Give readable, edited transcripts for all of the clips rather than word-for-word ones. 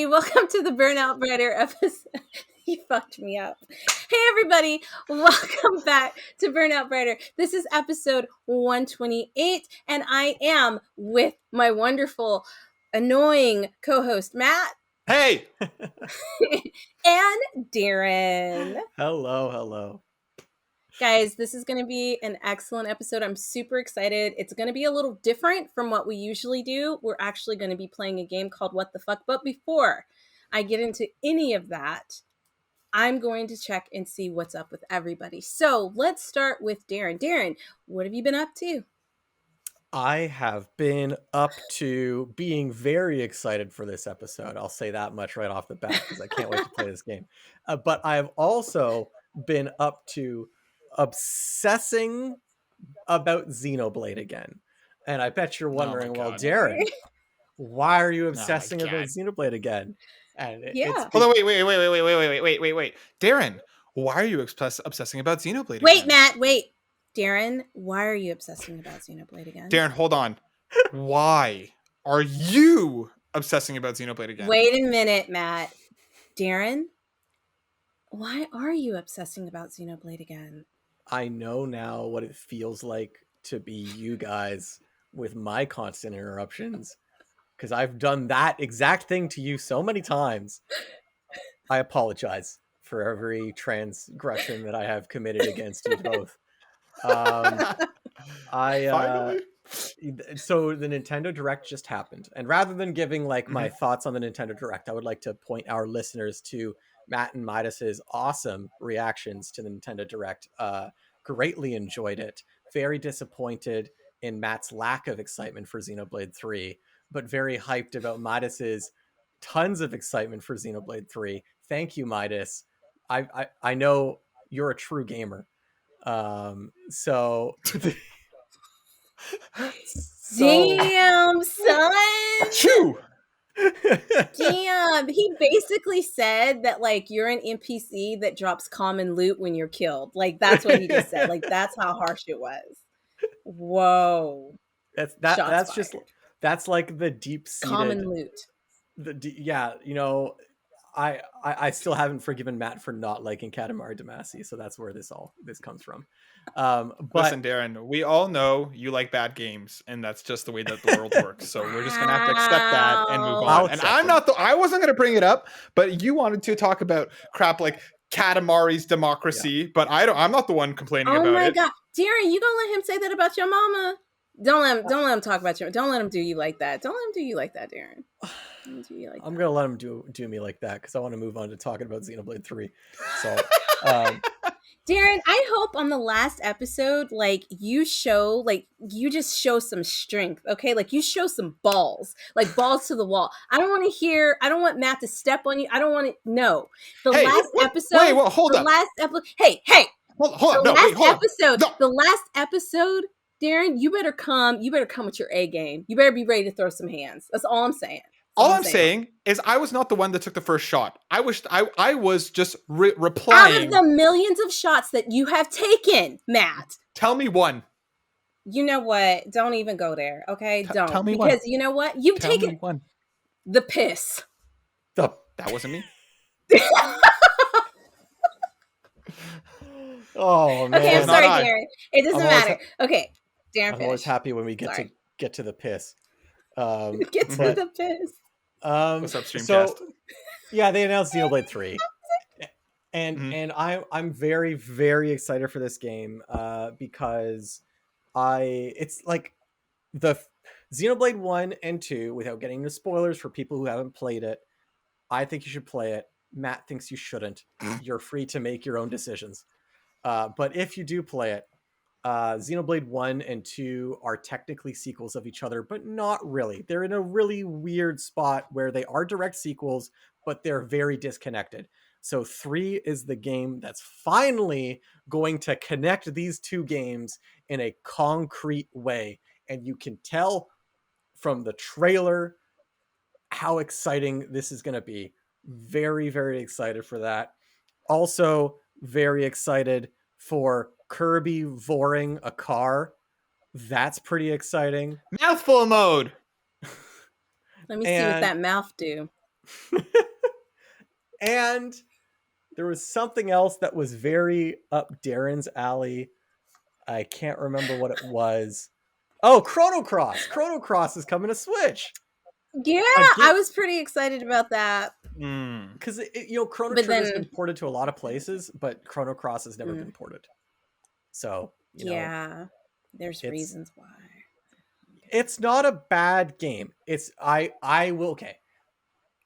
everybody. Welcome to the Burnout Brighter episode. You fucked me up. Hey, everybody. Welcome back to Burnout Brighter. This is episode 128, and I am with my wonderful, annoying co-host, Matt. Hey! And Darren. Hello. Guys, this is going to be an excellent episode. I'm super excited. It's going to be a little different from what we usually do. We're actually going to be playing a game called What the Fuck. But before I get into any of that, I'm going to check and see what's up with everybody. So let's start with Darren. Darren, what have you been up to? I have been up to being very excited for this episode. I'll say that much right off the bat because I can't wait to play this game. But I've also been up to obsessing about Xenoblade again. And I bet you're wondering, well, Darren, why are you obsessing about Xenoblade again? And Hold on, wait. Darren, why are you obsessing about Xenoblade again? Wait, Matt, wait. Darren, why are you obsessing about Xenoblade again? Darren, hold on. Why are you obsessing about Xenoblade again? Wait a minute, Matt. Darren, why are you obsessing about Xenoblade again? I know now what it feels like to be you guys with my constant interruptions, because I've done that exact thing to you so many times. I apologize for every transgression that I have committed against you both. So the Nintendo Direct just happened, and rather than giving my thoughts on the Nintendo Direct, I would like to point our listeners to Matt and Midas's awesome reactions to the Nintendo Direct. Greatly enjoyed it. Very disappointed in Matt's lack of excitement for Xenoblade 3, but very hyped about Midas's tons of excitement for Xenoblade 3. Thank you, Midas. I know you're a true gamer. Damn, son. Chew. Damn, he basically said that you're an NPC that drops common loot when you're killed. That's what he just said. That's how harsh it was. Whoa. That's like the deep-seated common loot. I still haven't forgiven Matt for not liking Katamari Damacy, so that's where this comes from. But listen, Darren, we all know you like bad games, and that's just the way that the world works. So we're just gonna have to accept that and move on. And I wasn't gonna bring it up, but you wanted to talk about crap like Katamari's democracy, but I'm not the one complaining about it. Oh my god, Darren, you gonna let him say that about your mama? Don't let him talk about you. Don't let him do you like that. Don't let him do you like that, Darren. I'm gonna let him do me like that because I want to move on to talking about Xenoblade 3. So, Darren, I hope on the last episode, you just show some strength, okay? You show some balls, balls to the wall. I don't want Matt to step on you. I don't want to. No, the last episode. Wait, hold on. Hey, hold on. The last episode. Darren, you better come with your A game. You better be ready to throw some hands. That's all I'm saying. All I'm saying is I was not the one that took the first shot. I was just replying. Out of the millions of shots that you have taken, Matt. Tell me one. You know what? Don't even go there, okay? Don't. Tell me because one. You know what? You've taken one. The piss. That wasn't me. Oh, man. Okay, I'm sorry, Darren. It doesn't matter. Okay. Darren, I'm always happy when we get to the piss. Get to the piss. What's up, Streamcast? So, yeah, they announced Xenoblade 3, and I'm very, very excited for this game because it's like the Xenoblade 1 and 2. Without getting into spoilers for people who haven't played it, I think you should play it. Matt thinks you shouldn't. You're free to make your own decisions. But if you do play it, Xenoblade 1 and 2 are technically sequels of each other, but not really. They're in a really weird spot where they are direct sequels, but they're very disconnected. So 3 is the game that's finally going to connect these two games in a concrete way. And you can tell from the trailer how exciting this is going to be. Very, very excited for that. Also, very excited for Kirby voring a car. That's pretty exciting. Mouthful mode. Let me see what that mouth do. And there was something else that was very up Darren's alley. I can't remember what it was. Oh, Chrono Cross. Chrono Cross is coming to Switch. Yeah, I was pretty excited about that. Because, Chrono Trigger has been ported to a lot of places, but Chrono Cross has never been ported. So, yeah, there's reasons why. It's not a bad game.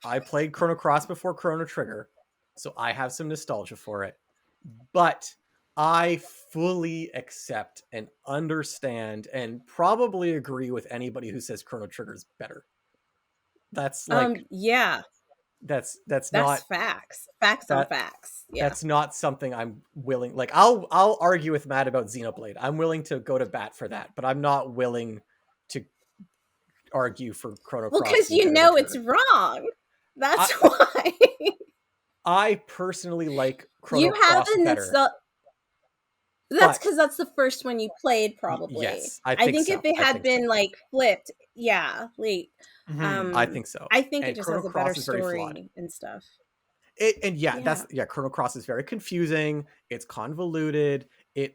I played Chrono Cross before Chrono Trigger, so I have some nostalgia for it. But I fully accept and understand and probably agree with anybody who says Chrono Trigger is better. That's like that's not facts on facts. Yeah, that's not something I'm willing. Like I'll argue with Matt about Xenoblade. I'm willing to go to bat for that, but I'm not willing to argue for Chrono Cross. Well, because it's wrong. That's why. I personally like Chrono Cross better. That's because that's the first one you played, probably. Yes, I think if it had been like flipped, I think so. I think it just has a better story and stuff. Chrono Cross is very confusing. It's convoluted. It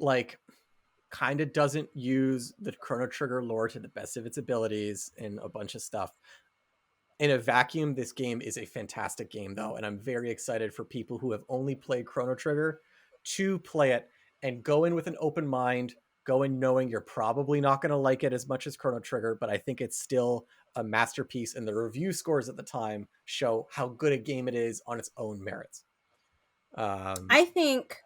kind of doesn't use the Chrono Trigger lore to the best of its abilities and a bunch of stuff. In a vacuum, this game is a fantastic game, though, and I'm very excited for people who have only played Chrono Trigger to play it and go in with an open mind, go in knowing you're probably not going to like it as much as Chrono Trigger, but I think it's still a masterpiece, and the review scores at the time show how good a game it is on its own merits. I think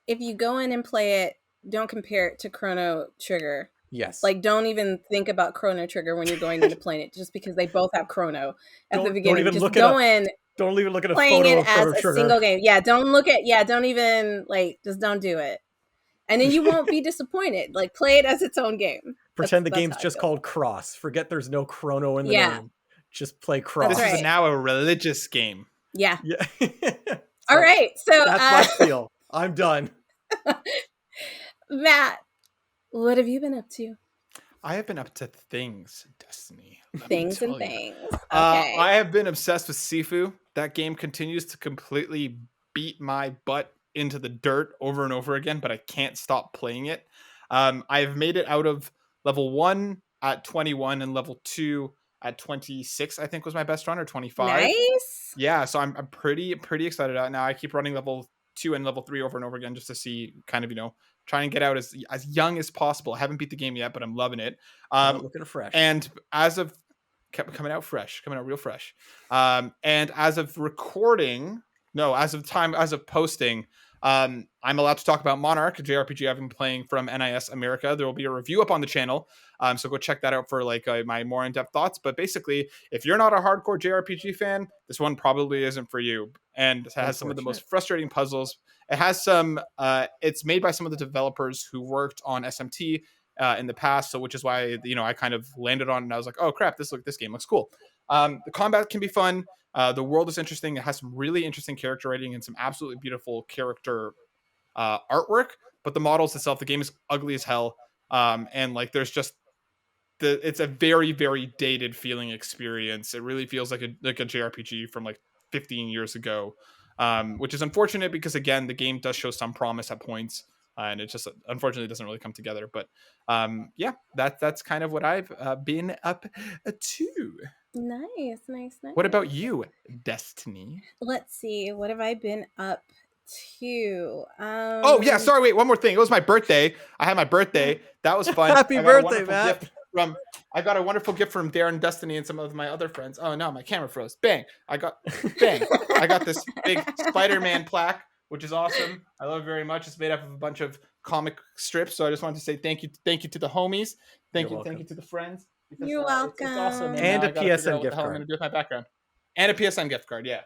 if you go in and play it, don't compare it to Chrono Trigger. Yes. Like, don't even think about Chrono Trigger when you're going into playing it, just because they both have Chrono at the beginning. Don't even look at a playing it of as Chrono a Trigger. Single game. Yeah, don't even just don't do it. And then you won't be disappointed. Like, play it as its own game. Pretend the game's just called Cross. Forget there's no Chrono in the name. Just play Cross. This is now a religious game. Yeah. So all right. So that's my spiel. I'm done. Matt, what have you been up to? I have been up to things, Destiny. Things. Okay. I have been obsessed with Sifu. That game continues to completely beat my butt into the dirt over and over again, but I can't stop playing it. I've made it out of level 1 at 21 and level 2 at 26, I think was my best run, or 25. Nice. Yeah, so I'm pretty excited out now. I keep running level 2 and level 3 over and over again just to see kind of, try and get out as young as possible. I haven't beat the game yet, but I'm loving it. Looking fresh. And as of coming out real fresh. And as of recording, as of posting, I'm allowed to talk about Monarch, a JRPG I've been playing from NIS America. There will be a review up on the channel. So go check that out for my more in-depth thoughts. But basically, if you're not a hardcore JRPG fan, this one probably isn't for you. And it has some of the most frustrating puzzles. It has some, it's made by some of the developers who worked on SMT in the past. So which is why, I kind of landed on and I was like, oh crap, this game looks cool. The combat can be fun. The world is interesting. It has some really interesting character writing and some absolutely beautiful character artwork. But the models itself, the game is ugly as hell. And there's just it's a very, very dated feeling experience. It really feels like a JRPG from 15 years ago, which is unfortunate because again, the game does show some promise at points. And it just unfortunately doesn't really come together. But that's kind of what I've been up to. Nice. What about you, Destiny? Let's see. What have I been up to? Oh yeah, sorry. Wait, one more thing. It was my birthday. I had my birthday. That was fun. Happy birthday, Matt! I got a wonderful gift from Darren, Destiny, and some of my other friends. Oh no, my camera froze. Bang! I got this big Spider-Man plaque, which is awesome. I love it very much. It's made up of a bunch of comic strips. So I just wanted to say thank you to the homies. Thank you to the friends. Because, you're welcome. It's awesome. And a PSN gift card. I'm going to do with my background. And a PSN gift card, yeah.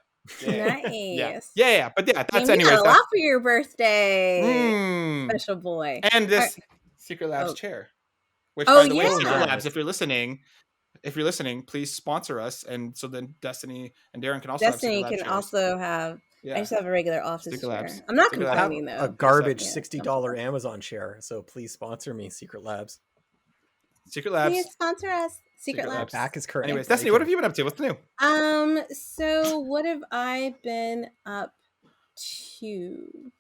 Nice. Yeah. But yeah, that's anyways. You got a lot for your birthday, special boy. And this Secret Labs chair. Which, by the way, Secret Labs, if you're listening, please sponsor us. And so then Destiny and Darren can also have Secret Labs chairs. Also have. Yeah. I just have a regular office Secret chair. Labs. I'm not complaining though. A garbage $60 Amazon chair. So please sponsor me, Secret Labs. Secret Labs. Please sponsor us. Secret Labs. Back is correct. Anyways, Destiny, what have you been up to? What's new? So what have I been up to?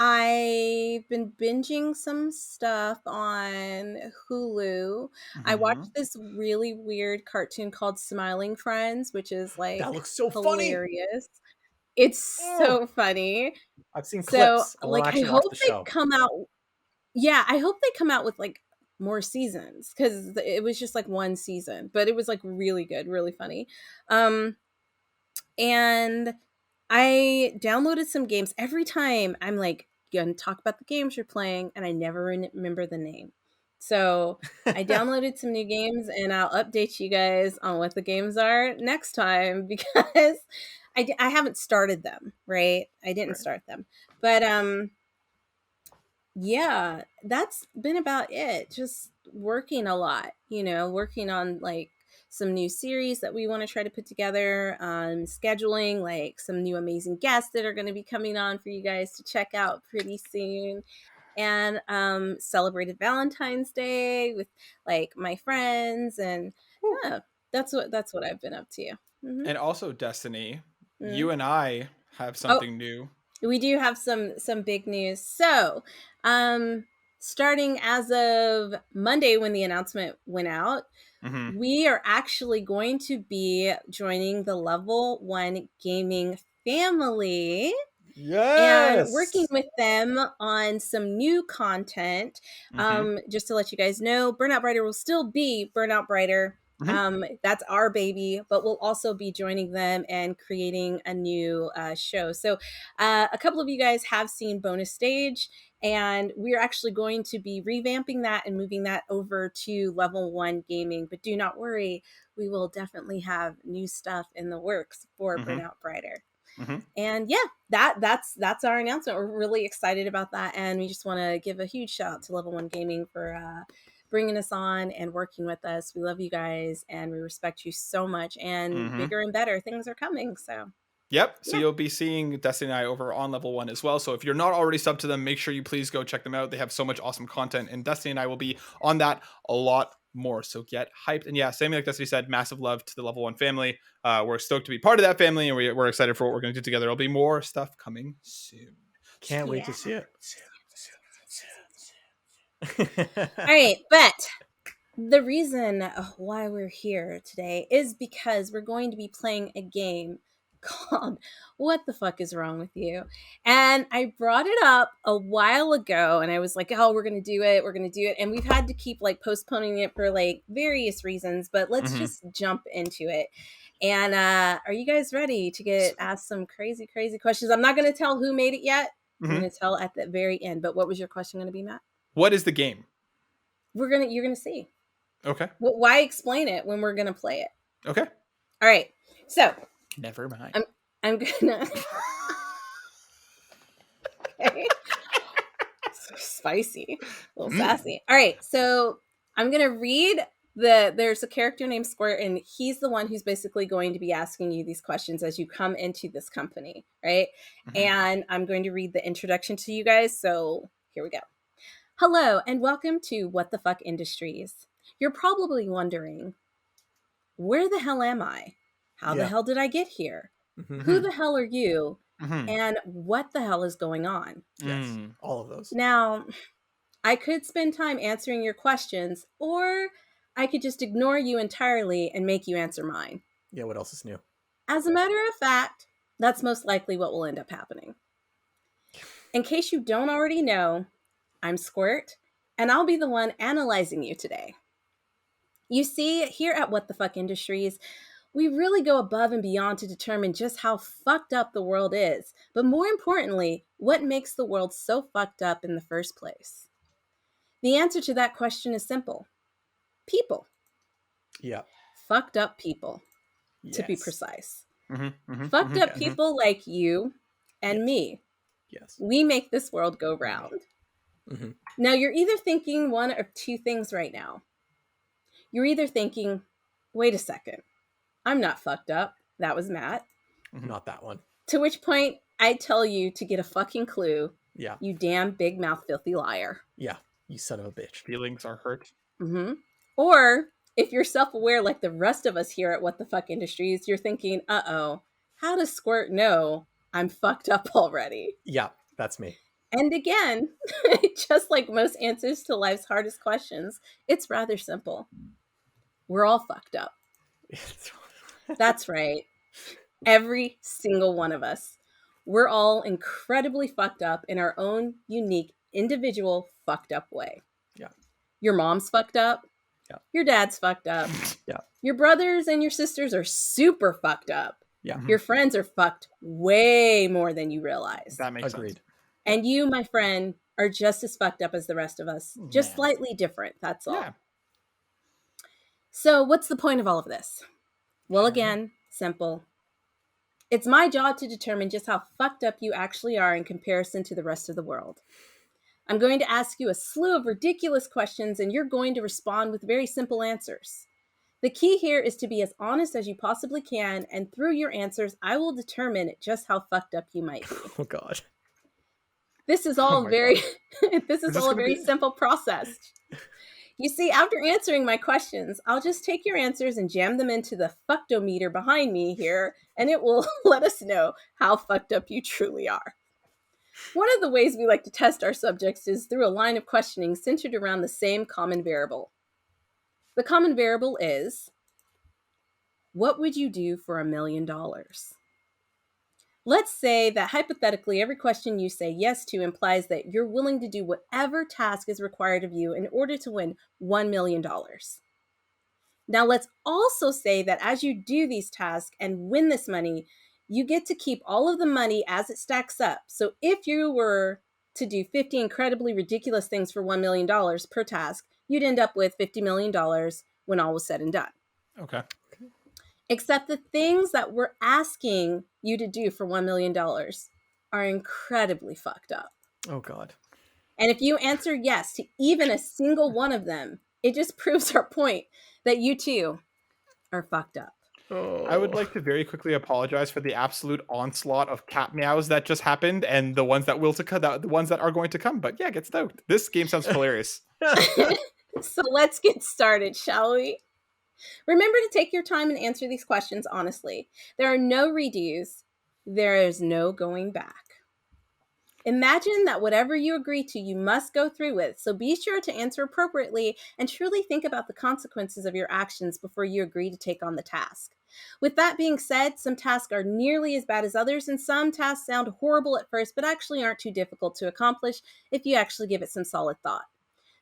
I've been binging some stuff on Hulu. I watched this really weird cartoon called Smiling Friends, which is like that looks so hilarious. It's so funny. I've seen clips. So like I hope they come out. Yeah, I hope they come out with like more seasons, because it was just like one season, but it was like really good, really funny. And I downloaded some games. Every time I'm like, gonna talk about the games you're playing, and I never remember the name. So I downloaded some new games, and I'll update you guys on what the games are next time, because I haven't started them, right? I didn't start them. But yeah, that's been about it. Just working a lot, working on like some new series that we want to try to put together, scheduling like some new amazing guests that are going to be coming on for you guys to check out pretty soon, and celebrated Valentine's Day with like my friends, and yeah, that's what I've been up to. And also, Destiny, you and I have something new. We do have some big news. So starting as of Monday, when the announcement went out, we are actually going to be joining the Level 1 Gaming family. Yes. And working with them on some new content. Just to let you guys know, Burnout Brighter will still be Burnout Brighter. That's our baby, but we'll also be joining them and creating a new show. So a couple of you guys have seen Bonus Stage, and we're actually going to be revamping that and moving that over to Level 1 Gaming. But do not worry, we will definitely have new stuff in the works for Burnout Brighter. And yeah, that's our announcement. We're really excited about that, and we just want to give a huge shout out to Level 1 Gaming for bringing us on and working with us. We love you guys, and we respect you so much, and bigger and better things are coming. So yep. So you'll be seeing Destiny and I over on Level 1 as well. So if you're not already subbed to them, make sure you please go check them out. They have so much awesome content, and Destiny and I will be on that a lot more. So get hyped. And yeah, same like Destiny said, massive love to the Level 1 family. We're stoked to be part of that family, and we're excited for what we're going to do together. There'll be more stuff coming soon. Can't wait to see it. All right, but the reason why we're here today is because we're going to be playing a game called What the Fuck Is Wrong With You? And I brought it up a while ago, and I was like, oh, we're gonna do it, and we've had to keep like postponing it for like various reasons, but let's just jump into it. And are you guys ready to get asked some crazy questions? I'm not gonna tell who made it yet. I'm gonna tell at the very end. But what was your question gonna be, Matt? What is the game? You're gonna see. Okay. Why explain it when we're gonna play it? Okay. All right. So never mind. I'm gonna. Okay. So spicy, a little sassy. All right. So I'm gonna read there's a character named Squirt, and he's the one who's basically going to be asking you these questions as you come into this company, right? And I'm going to read the introduction to you guys. So here we go. Hello, and welcome to What the Fuck Industries. You're probably wondering, where the hell am I? How the hell did I get here? Who the hell are you? And what the hell is going on? Yes, all of those. Now, I could spend time answering your questions, or I could just ignore you entirely and make you answer mine. Yeah, what else is new? As a matter of fact, that's most likely what will end up happening. In case you don't already know, I'm Squirt, and I'll be the one analyzing you today. You see, here at What the Fuck Industries, we really go above and beyond to determine just how fucked up the world is, but more importantly, what makes the world so fucked up in the first place? The answer to that question is simple. People. Yeah. Fucked up people, to be precise. Fucked up people like you and me. Yes. We make this world go round. Now, you're either thinking one of two things right now. You're either thinking, wait a second, I'm not fucked up. That was Matt. Not that one. To which point, I tell you to get a fucking clue. Yeah. You damn big mouth filthy liar. Yeah. You son of a bitch. Feelings are hurt. Mm-hmm. Or if you're self-aware like the rest of us here at What the Fuck Industries, you're thinking, uh-oh, how does Squirt know I'm fucked up already? Yeah, that's me. And again, just like most answers to life's hardest questions, it's rather simple. We're all fucked up. That's right. Every single one of us. We're all incredibly fucked up in our own unique, individual, fucked up way. Yeah. Your mom's fucked up. Yeah. Your dad's fucked up. Yeah. Your brothers and your sisters are super fucked up. Yeah. Your friends are fucked way more than you realize. That makes Agreed. sense. And you, my friend, are just as fucked up as the rest of us. Just slightly different. That's all. Yeah. So what's the point of all of this? Well, again, simple. It's my job to determine just how fucked up you actually are in comparison to the rest of the world. I'm going to ask you a slew of ridiculous questions, and you're going to respond with very simple answers. The key here is to be as honest as you possibly can, and through your answers, I will determine just how fucked up you might be. Oh, God. This is all very, God. this is all a very simple process. You see, after answering my questions, I'll just take your answers and jam them into the fucktometer behind me here, and it will let us know how fucked up you truly are. One of the ways we like to test our subjects is through a line of questioning centered around the same common variable. The common variable is, what would you do for $1 million? Let's say that hypothetically, every question you say yes to implies that you're willing to do whatever task is required of you in order to win $1 million. Now, let's also say that as you do these tasks and win this money, you get to keep all of the money as it stacks up. So if you were to do 50 incredibly ridiculous things for $1 million per task, you'd end up with $50 million when all was said and done. Okay. Except the things that we're asking you to do for $1 million are incredibly fucked up. Oh, God. And if you answer yes to even a single one of them, it just proves our point that you too are fucked up. Oh. I would like to very quickly apologize for the absolute onslaught of cat meows that just happened, and the ones that the ones that are going to come. But yeah, get stoked. This game sounds hilarious. So let's get started, shall we? Remember to take your time and answer these questions honestly. There are no redos. There is no going back. Imagine that whatever you agree to, you must go through with. So be sure to answer appropriately and truly think about the consequences of your actions before you agree to take on the task. With that being said, some tasks are nearly as bad as others, and some tasks sound horrible at first, but actually aren't too difficult to accomplish if you actually give it some solid thought.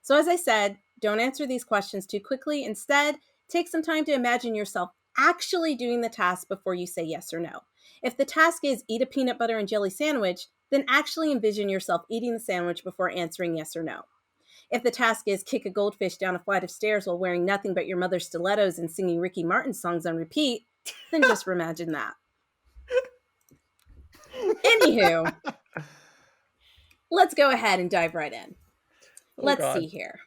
So as I said, don't answer these questions too quickly. Instead, take some time to imagine yourself actually doing the task before you say yes or no. If the task is eat a peanut butter and jelly sandwich, then actually envision yourself eating the sandwich before answering yes or no. If the task is kick a goldfish down a flight of stairs while wearing nothing but your mother's stilettos and singing Ricky Martin songs on repeat, then just imagine that. Anywho, let's go ahead and dive right in. Let's see here.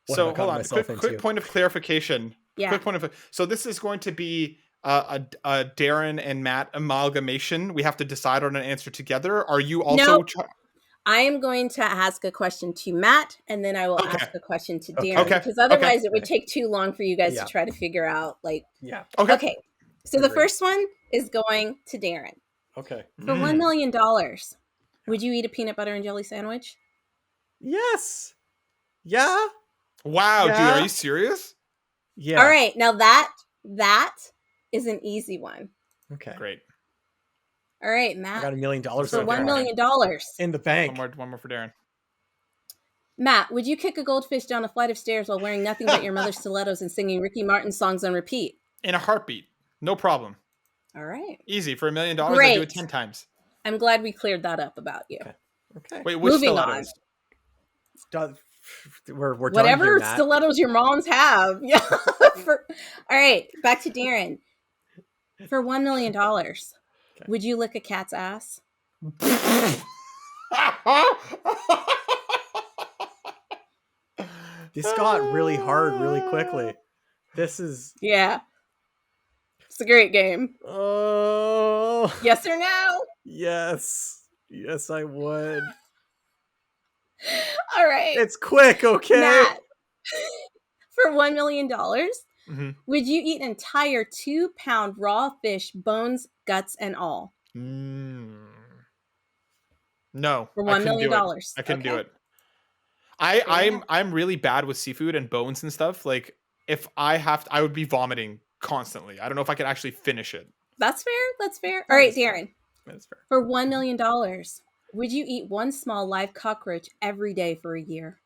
So hold on, quick point of clarification. Yeah. Quick point of so this is going to be a Darren and Matt amalgamation. We have to decide on an answer together. Are you also? Nope. I am going to ask a question to Matt, and then I will ask a question to Darren, because otherwise it would take too long for you guys to try to figure out. Okay. So the first one is going to Darren. Okay. For $1 million, would you eat a peanut butter and jelly sandwich? Yes. Yeah. Wow, dude, are you serious? Yeah. All right. Now that is an easy one. Okay. Great. All right, Matt. I got $1 million for $1 million in the bank. One more for Darren. Matt, would you kick a goldfish down a flight of stairs while wearing nothing but your mother's stilettos and singing Ricky Martin songs on repeat? In a heartbeat. No problem. All right. Easy. For $1 million, I do it 10 times. I'm glad we cleared that up about you. Okay. Wait, which Moving stilettos? On. We're whatever done here, stilettos your moms have. Yeah. All right, back to Darren. For $1 million, would you lick a cat's ass? This got really hard really quickly. This is... Yeah. It's a great game. Oh. Yes or no? Yes. Yes, I would. All right. It's quick, okay? Matt. For $1 million, Mm-hmm. would you eat an entire 2-pound raw fish, bones, guts, and all? No, For I $1 couldn't million. do it. I couldn't do it. I'm really bad with seafood and bones and stuff. Like if I have to, I would be vomiting constantly. I don't know if I could actually finish it. That's fair. That's fair. All right, Darren. That's fair. For $1 million, would you eat one small live cockroach every day for a year?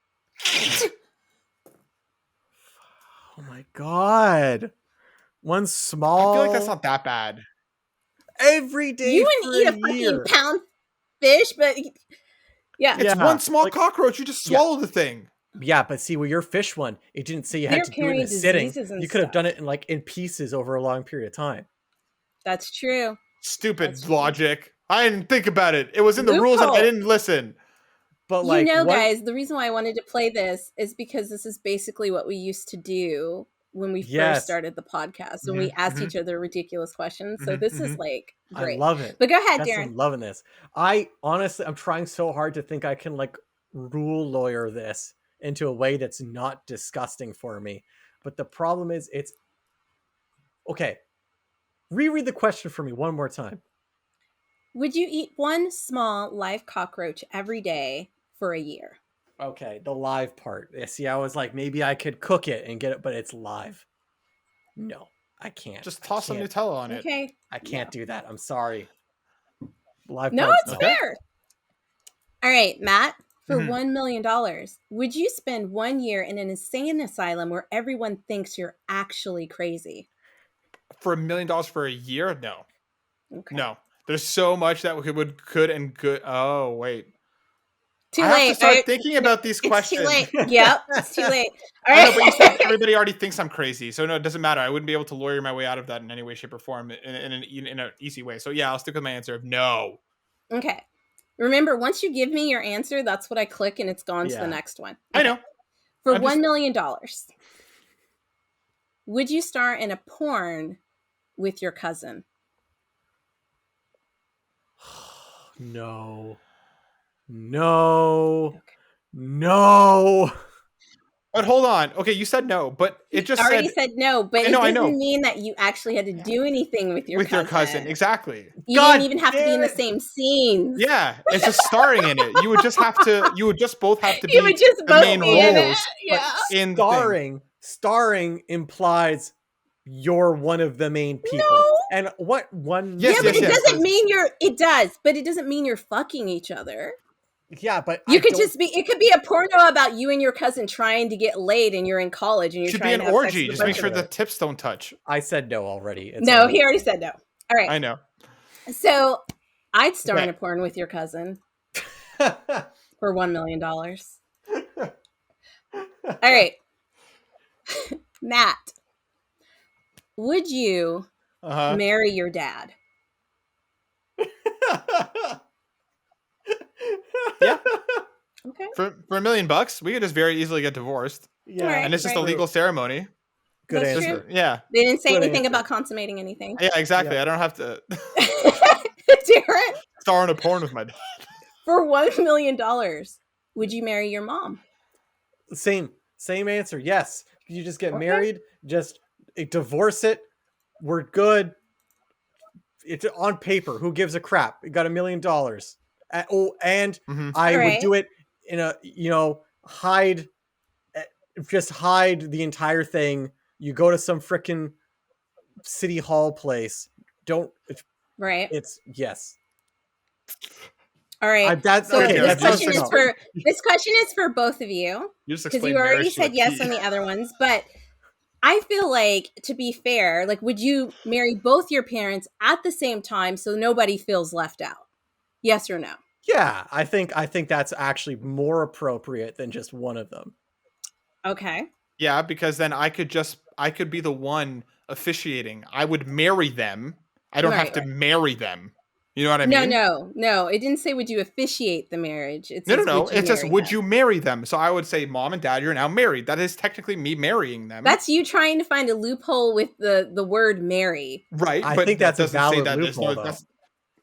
Oh my god. One small. I feel like that's not that bad. Every day. You wouldn't eat a fucking pound fish, but yeah. It's one small cockroach. You just swallow the thing. Yeah, but see, with your fish one, it didn't say you had to do it in a sitting. You could have done it in pieces over a long period of time. That's true. Stupid logic. I didn't think about it. It was in the rules and I didn't listen. But guys, the reason why I wanted to play this is because this is basically what we used to do when we first started the podcast. When we asked each other ridiculous questions. So this is like great. I love it. But go ahead, Darren. I'm loving this. I'm trying so hard to think I can like rule lawyer this into a way that's not disgusting for me. But the problem is it's okay. Reread the question for me one more time. Would you eat one small live cockroach every day for a year? Okay, the live part. See, I was like, maybe I could cook it and get it, but it's live. No, I can't. Just toss some Nutella on it. Okay. I can't do that. I'm sorry. Live no, it's fair. All right, Matt. For $1 million, would you spend 1 year in an insane asylum where everyone thinks you're actually crazy? For $1 million for a year? No. Okay. No. There's so much that could and good. Oh, wait. Too I late. have to start thinking about these questions. It's too late. Yep, it's too late. All right. right. But you said everybody already thinks I'm crazy. So no, it doesn't matter. I wouldn't be able to lawyer my way out of that in any way, shape, or form in an easy way. So yeah, I'll stick with my answer of no. Okay. Remember, once you give me your answer, that's what I click and it's gone to the next one. Okay. I know. For $1 million, would you star in a porn with your cousin? No. No. No. But hold on. Okay, you said no, but it just already said no, but it doesn't mean that you actually had to do anything with your cousin. Exactly. You didn't even have to be in the same scenes. Yeah, it's just starring in it. You would just both have to be the main roles. Yeah. In starring implies you're one of the main people. No. And what one? Yes, but it doesn't mean it does, but it doesn't mean you're fucking each other. Yeah, but it could be a porno about you and your cousin trying to get laid and you're in college and you're trying to have orgy. Sex with just make sure the tips don't touch. I said no already. He already said no. All right. I know. So I'd star in a porn with your cousin for $1 million. All right. Matt, would you marry your dad? Yeah. Okay. For $1 million, we could just very easily get divorced. Yeah. And it's just a legal ceremony. Good That's answer. True. Yeah. They didn't say anything about consummating anything. Yeah, exactly. Yeah. I don't have to Darren, star in a porn with my dad. For $1 million, would you marry your mom? Same answer. Yes. You just get married, just divorce it. We're good. It's on paper. Who gives a crap? You got $1 million. I would do it in a, hide the entire thing. You go to some freaking city hall place. It's yes. All right. This question is for both of you. Because you already said yes on the other ones, but I feel like, to be fair, like, would you marry both your parents at the same time so nobody feels left out? Yes or no? Yeah, I think that's actually more appropriate than just one of them. Okay. Yeah, because then I could be the one officiating. I would marry them. I don't have to marry them. You know what I mean? No. It didn't say would you officiate the marriage. No. It's just would you marry them? So I would say, Mom and Dad, you're now married. That is technically me marrying them. That's you trying to find a loophole with the word marry. Right. I think that's a valid loophole, though.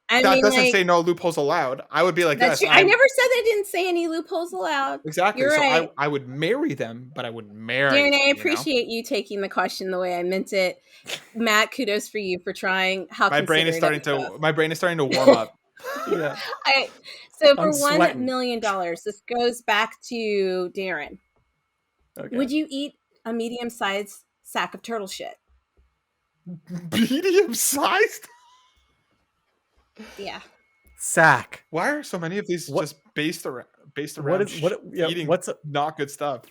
I that mean, doesn't like, say no loopholes allowed. I would be like, that's yes, true. I never said they didn't say any loopholes allowed. exactly. You're So right. I would marry them, but I wouldn't marry Darren, them, I appreciate you taking the question the way I meant it. Matt, kudos for you for trying. How My brain is considerate starting of you to my brain is starting to warm up. Yeah. both. So I'm for $1 sweating. million, this goes back to Darren. Okay. Would you eat a medium-sized sack of turtle shit? Medium sized? Yeah. Sack. Why are so many of these just based around eating what's not good stuff?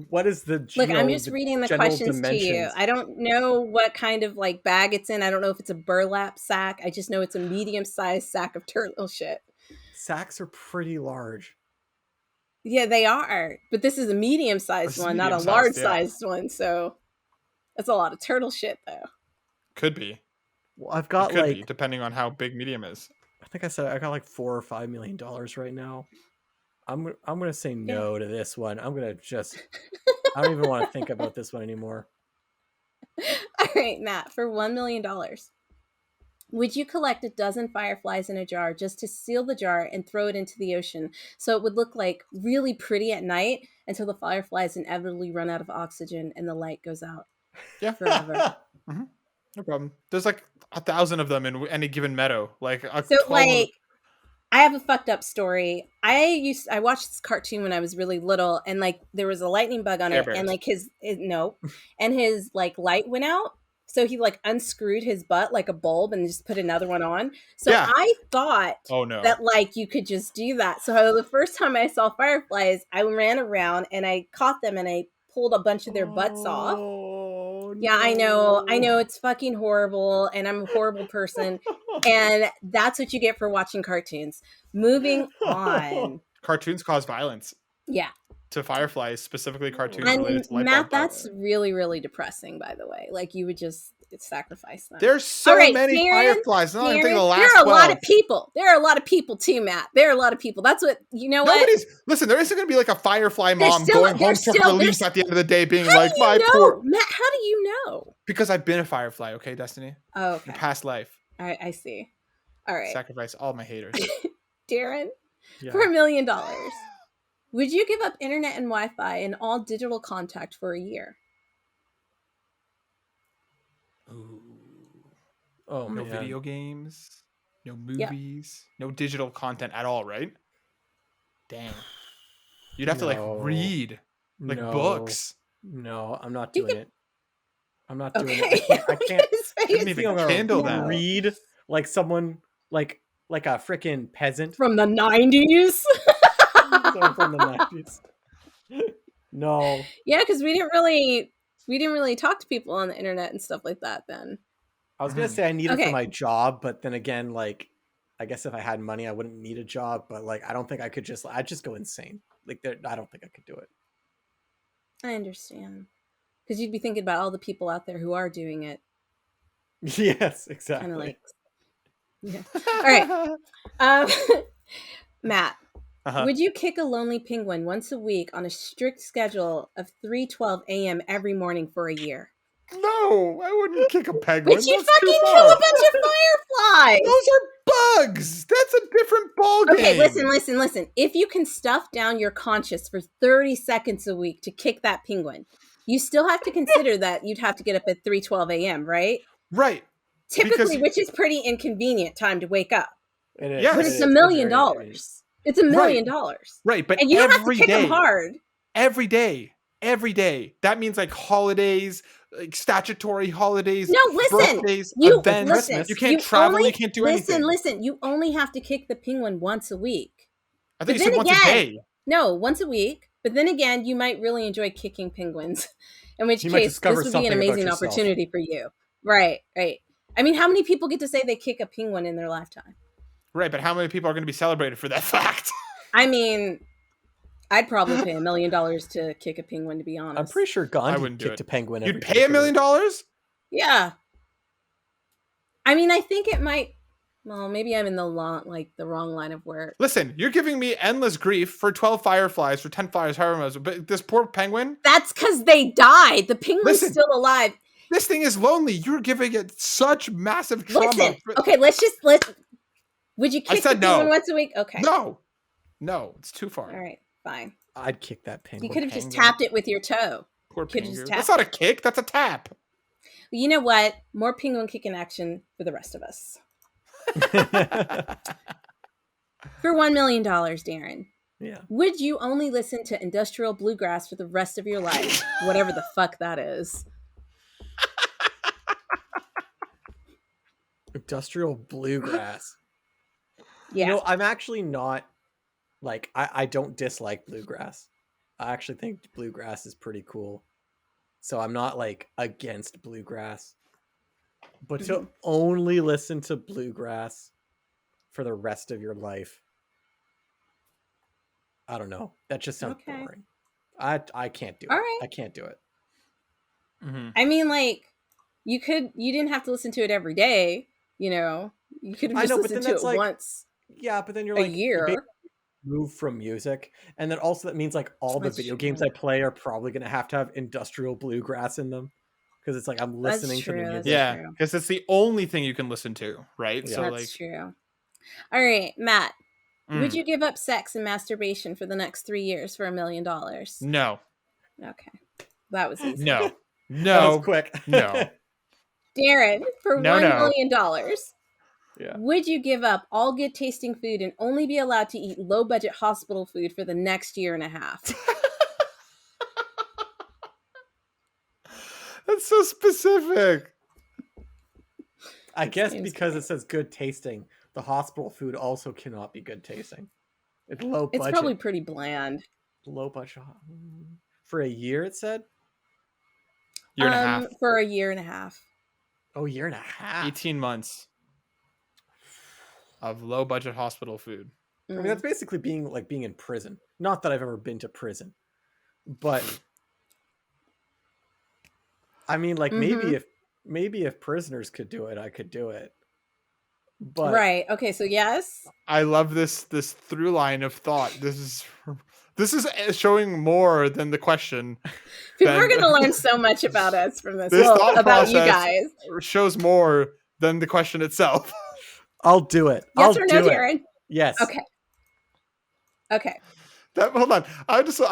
what is the Look, I'm just reading the general questions to you. dimensions? I don't know what kind of like bag it's in. I don't know if it's a burlap sack. I just know it's a medium-sized sack of turtle shit. Sacks are pretty large. Yeah, they are. But this is a medium-sized This is one, not a medium-sized, yeah. large-sized one. So that's a lot of turtle shit, though. Could be. Well, I've It got could like be, depending on how big medium is. I think I said I got like $4 or $5 million right now. I'm gonna say no to this one. I'm gonna just I don't even want to think about this one anymore. All right, Matt, for $1 million, would you collect a dozen fireflies in a jar just to seal the jar and throw it into the ocean so it would look like really pretty at night until the fireflies inevitably run out of oxygen and the light goes out? Yeah. Forever. Mm-hmm. No problem. There's like 1,000 of them in any given meadow. Like So, like, I have a fucked up story. I watched this cartoon when I was really little, and like there was a lightning bug on it, and like his like light went out. So he like unscrewed his butt like a bulb and just put another one on. So Yeah. I thought that like you could just do that. So the first time I saw fireflies, I ran around and I caught them and I pulled a bunch of their butts off. Yeah, I know it's fucking horrible and I'm a horrible person. And that's what you get for watching cartoons. Moving on. Cartoons cause violence. Yeah. To fireflies, specifically cartoons And related to light Matt, bulb that's really, really depressing, by the way. Like you would just sacrifice them. There's so many fireflies. No, I'm thinking the last 12. There are a lot of people. There are a lot of people too, Matt. There are a lot of people. That's what, you know what? Listen, there isn't going to be like a firefly mom going home to release at the end of the day being like, my poor. Matt, how do you know? Because I've been a firefly, okay, Destiny? Oh, okay. In past life. All right, I see. All right. Sacrifice all my haters. Darren, for $1 million, would you give up internet and Wi-Fi and all digital contact for a year? Ooh. Oh, no man. video games, no movies, no digital content at all, right? Damn. You'd have to like read like books. No, I'm not doing it. I'm not doing it. I can't even handle that. Read like someone like a freaking peasant from the 90s. From the 90s. No. Yeah, because we didn't really talk to people on the internet and stuff like that then. I was gonna say I need it for my job, but then again, like I guess if I had money, I wouldn't need a job. But like I don't think I could I'd just go insane. Like I don't think I could do it. I understand. Because you'd be thinking about all the people out there who are doing it. Yes, exactly. Kind of like, yeah. All right. Matt, would you kick a lonely penguin once a week on a strict schedule of 3:12 a.m. every morning for a year? No, I wouldn't kick a penguin. Would you fucking kill a bunch of fireflies? Those are bugs. That's a different ballgame. Okay, listen. If you can stuff down your conscience for 30 seconds a week to kick that penguin, you still have to consider that you'd have to get up at 3:12 a.m., right? Right. Typically, which is pretty inconvenient time to wake up. It is. Yes. But it's $1 million. It's $1 million. Right, but and you don't have to kick them hard. Every day. That means like holidays, like statutory holidays, no, listen, birthdays, events. You can't travel, you can't do anything. Listen, you only have to kick the penguin once a week. I think you said once a day. No, once a week. But then again, you might really enjoy kicking penguins. In which case, this would be an amazing opportunity for you. Right. I mean, how many people get to say they kick a penguin in their lifetime? Right, but how many people are going to be celebrated for that fact? I mean, I'd probably pay $1 million to kick a penguin, to be honest. I'm pretty sure Gandhi kicked a penguin. You'd pay $1 million? Yeah. I mean, I think it might. Well, maybe I'm in the wrong line of work. Listen, you're giving me endless grief for 12 fireflies, for 10 fires, however much. But this poor penguin. That's because they died. The penguin's still alive. This thing is lonely. You're giving it such massive trauma. Listen, okay, Would you I kick the said no. penguin once a week? Okay. No, it's too far. All right, fine. I'd kick that penguin. You could have just tapped it with your toe. Poor penguin. That's not a kick. That's a tap. You know what? More penguin kicking action for the rest of us. For $1 million, Darren. Yeah. Would you only listen to industrial bluegrass for the rest of your life? Whatever the fuck that is. Industrial bluegrass. Yeah. You know, I'm actually not like I don't dislike bluegrass. I actually think bluegrass is pretty cool. So I'm not like against bluegrass. But to only listen to bluegrass for the rest of your life, I don't know. That just sounds boring. I can't do it. Right. I can't do it. Mm-hmm. I mean, like, you didn't have to listen to it every day, you know. You could have just listened to it once. Yeah, but then you're like a year. Move from music, and then also that means like all the video games I play are probably going to have industrial bluegrass in them, because it's like I'm listening to the music. Yeah, because it's the only thing you can listen to, right? Yeah. So that's true. All right, Matt. Would you give up sex and masturbation for the next 3 years for $1 million? No. Okay, that was easy. No. That was quick. No. Darren, for $1 million. Yeah. Would you give up all good tasting food and only be allowed to eat low budget hospital food for the next year and a half? That's so specific. I guess because it says good tasting, the hospital food also cannot be good tasting. It's low budget. It's probably pretty bland. Low budget. For a year, it said? Year and a half. For a year and a half. Oh, year and a half. 18 months of low budget hospital food. I mean, that's basically being in prison. Not that I've ever been to prison, but I mean, like maybe if prisoners could do it, I could do it. But right. Okay. So yes. I love this through line of thought. This is showing more than the question. People are going to learn so much about us from this. About you guys. Shows more than the question itself. I'll do it. Yes or no, Darren? Yes. Okay. Hold on.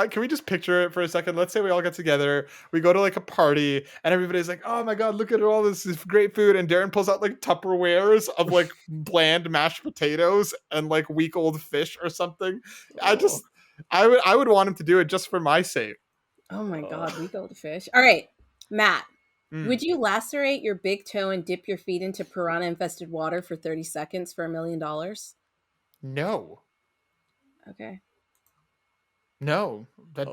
Can we just picture it for a second? Let's say we all get together. We go to like a party, and everybody's like, "Oh my god, look at all this great food!" And Darren pulls out like Tupperwares of like bland mashed potatoes and like week old fish or something. Oh. I would want him to do it just for my sake. Oh my god, week old fish. All right, Matt. Would you lacerate your big toe and dip your feet into piranha-infested water for 30 seconds for $1 million? No. Okay. No, that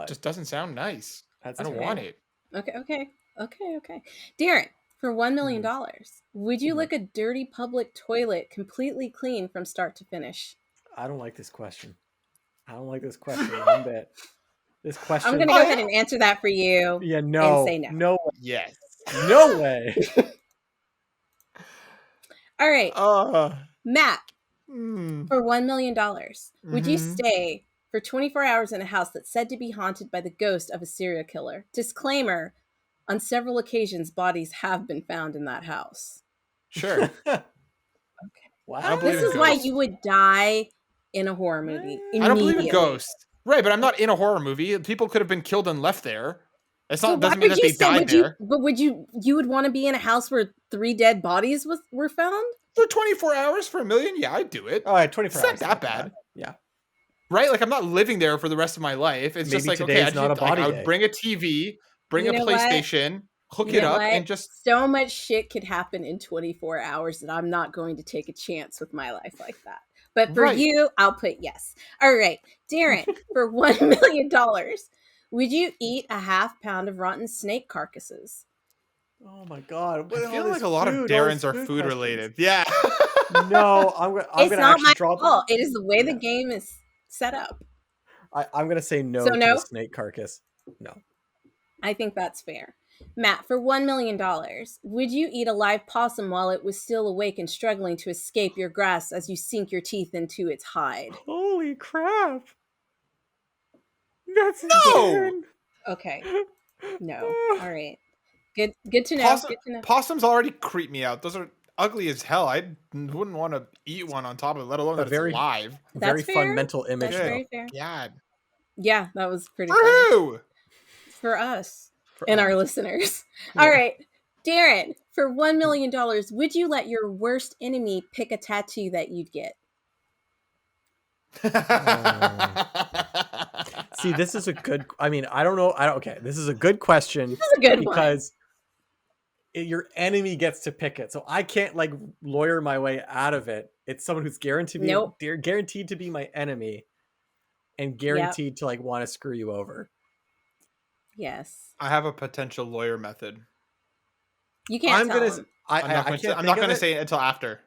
just doesn't sound nice. I don't want it. Okay. Darren, for $1 million, would you lick a dirty public toilet completely clean from start to finish? I don't like this question. One bit. This question. I'm going to go ahead and answer that for you. Yeah, no. And say no. No. Yes. No way. All right. Matt, for $1 million, would you stay for 24 hours in a house that's said to be haunted by the ghost of a serial killer? Disclaimer, on several occasions, bodies have been found in that house. Sure. Okay. Wow. This is why you would die in a horror movie. I don't believe in ghosts. Right, but I'm not in a horror movie. People could have been killed and left there. It's not doesn't mean that they died there. But would you would want to be in a house where 3 dead bodies were found? For 24 hours for $1 million? Yeah, I'd do it. All right, 24 hours. It's not that bad. Yeah. Right? Like, I'm not living there for the rest of my life. It's just like, okay, I would bring a TV, bring a PlayStation, hook it up, and just... So much shit could happen in 24 hours that I'm not going to take a chance with my life like that. But for you, I'll put yes. All right. Darren, for $1 million, would you eat a half pound of rotten snake carcasses? Oh my god! I feel like a lot of Darren's are food related. Yeah. No, I'm it's not my fault. It is the way the game is set up. I'm gonna say no to the snake carcass. No. I think that's fair. Matt, for $1 million, would you eat a live possum while it was still awake and struggling to escape your grasp as you sink your teeth into its hide? Holy crap! That's no. Okay. No. All right. Good to know. Good to know. Possums already creep me out. Those are ugly as hell. I wouldn't want to eat one on top of it, let alone that it's alive. Very That's fun fair. mental image. That's very fair. God. Yeah, that was pretty For funny. who? For us For and us. our listeners. Yeah. All right. Darren, for $1 million, would you let your worst enemy pick a tattoo that you'd get? See, this is a good. I mean, I don't know. Okay, this is a good question. This is a good because your enemy gets to pick it, so I can't like lawyer my way out of it. It's someone who's guaranteed to be my enemy, and guaranteed to like want to screw you over. Yes. I have a potential lawyer method. You can't tell him. I'm not gonna say it until after.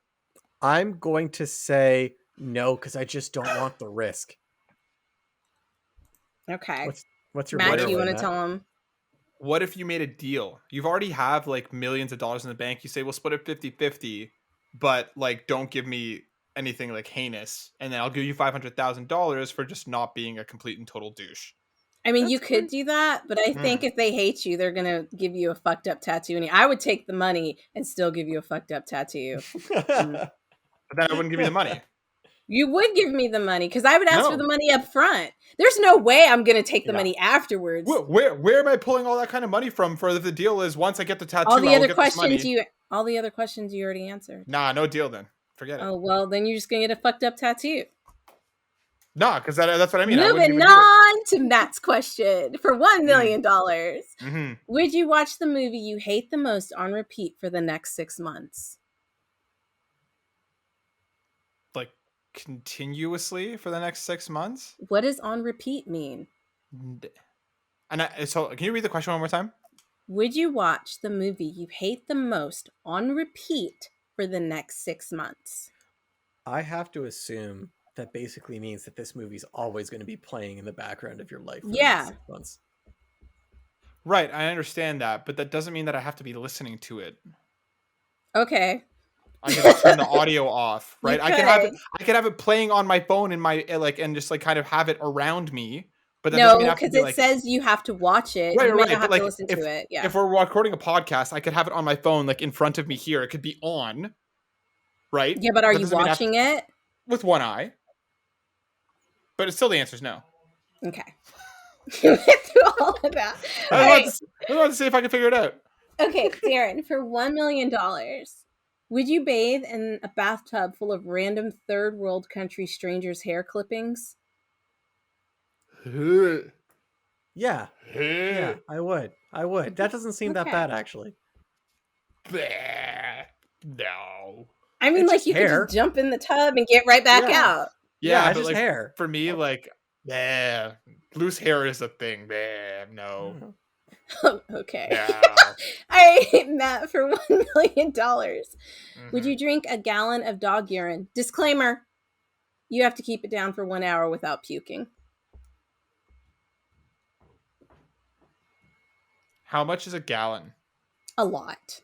I'm going to say no because I just don't want the risk. Okay. What's your Matt? Do you want to Matt? tell him? What if you made a deal? You've already have like millions of dollars in the bank. You say we'll split it 50-50, but like don't give me anything like heinous, and then I'll give you $500,000 for just not being a complete and total douche. I mean, you could do that, but I think if they hate you, they're gonna give you a fucked up tattoo. And I would take the money and still give you a fucked up tattoo. But then I wouldn't give you the money. You would give me the money because I would ask for the money up front. There's no way I'm gonna take the money afterwards. Where am I pulling all that kind of money from? For the deal is once I get the tattoo, all the other questions you already answered. Nah, no deal then. Forget it. Oh well, then you're just gonna get a fucked up tattoo. Nah, because that's what I mean. Moving on to Matt's question for $1 million. Would you watch the movie you hate the most on repeat for the next 6 months? Like continuously for the next 6 months? What does on repeat mean? So can you read the question one more time? Would you watch the movie you hate the most on repeat for the next 6 months? I have to assume that basically means that this movie's always going to be playing in the background of your life for the next 6 months. Right, I understand that, but that doesn't mean that I have to be listening to it. Okay. I can just turn the audio off, right? I can have it playing on my phone in my and just like kind of have it around me. But that doesn't mean because it says you have to watch it. Right, you may not have to listen to it. Yeah. If we're recording a podcast, I could have it on my phone, like in front of me here. It could be on, right? Yeah, but are you watching it with one eye? But it's still the answer is no. Okay. You went through all of that. I want to see if I can figure it out. Okay, Darren, for $1 million, would you bathe in a bathtub full of random third world country strangers' hair clippings? Yeah, I would. That doesn't seem that bad, actually. No. I mean, like you could just jump in the tub and get right back out. Yeah, just like, hair. For me, like, loose hair is a thing. No. Okay. No. All right, Matt, for $1 million, would you drink a gallon of dog urine? Disclaimer, you have to keep it down for 1 hour without puking. How much is a gallon? A lot.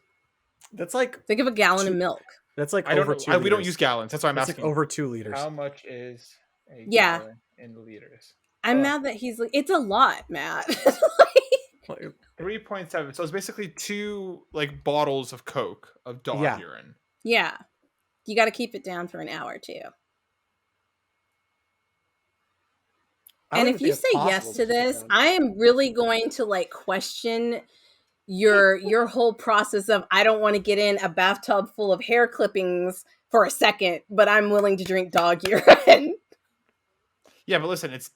That's like... Think of a gallon of milk. That's like over 2 liters. We don't use gallons. That's why I'm asking. Like over 2 liters. How much is a gallon in liters? I'm mad that he's like, it's a lot, Matt. 3.7. So it's basically 2 like bottles of Coke of dog urine. Yeah. You got to keep it down for an hour too. And if you say yes to this, I am really going to like question your whole process of I don't want to get in a bathtub full of hair clippings for a second, but I'm willing to drink dog urine. Yeah, but listen, it's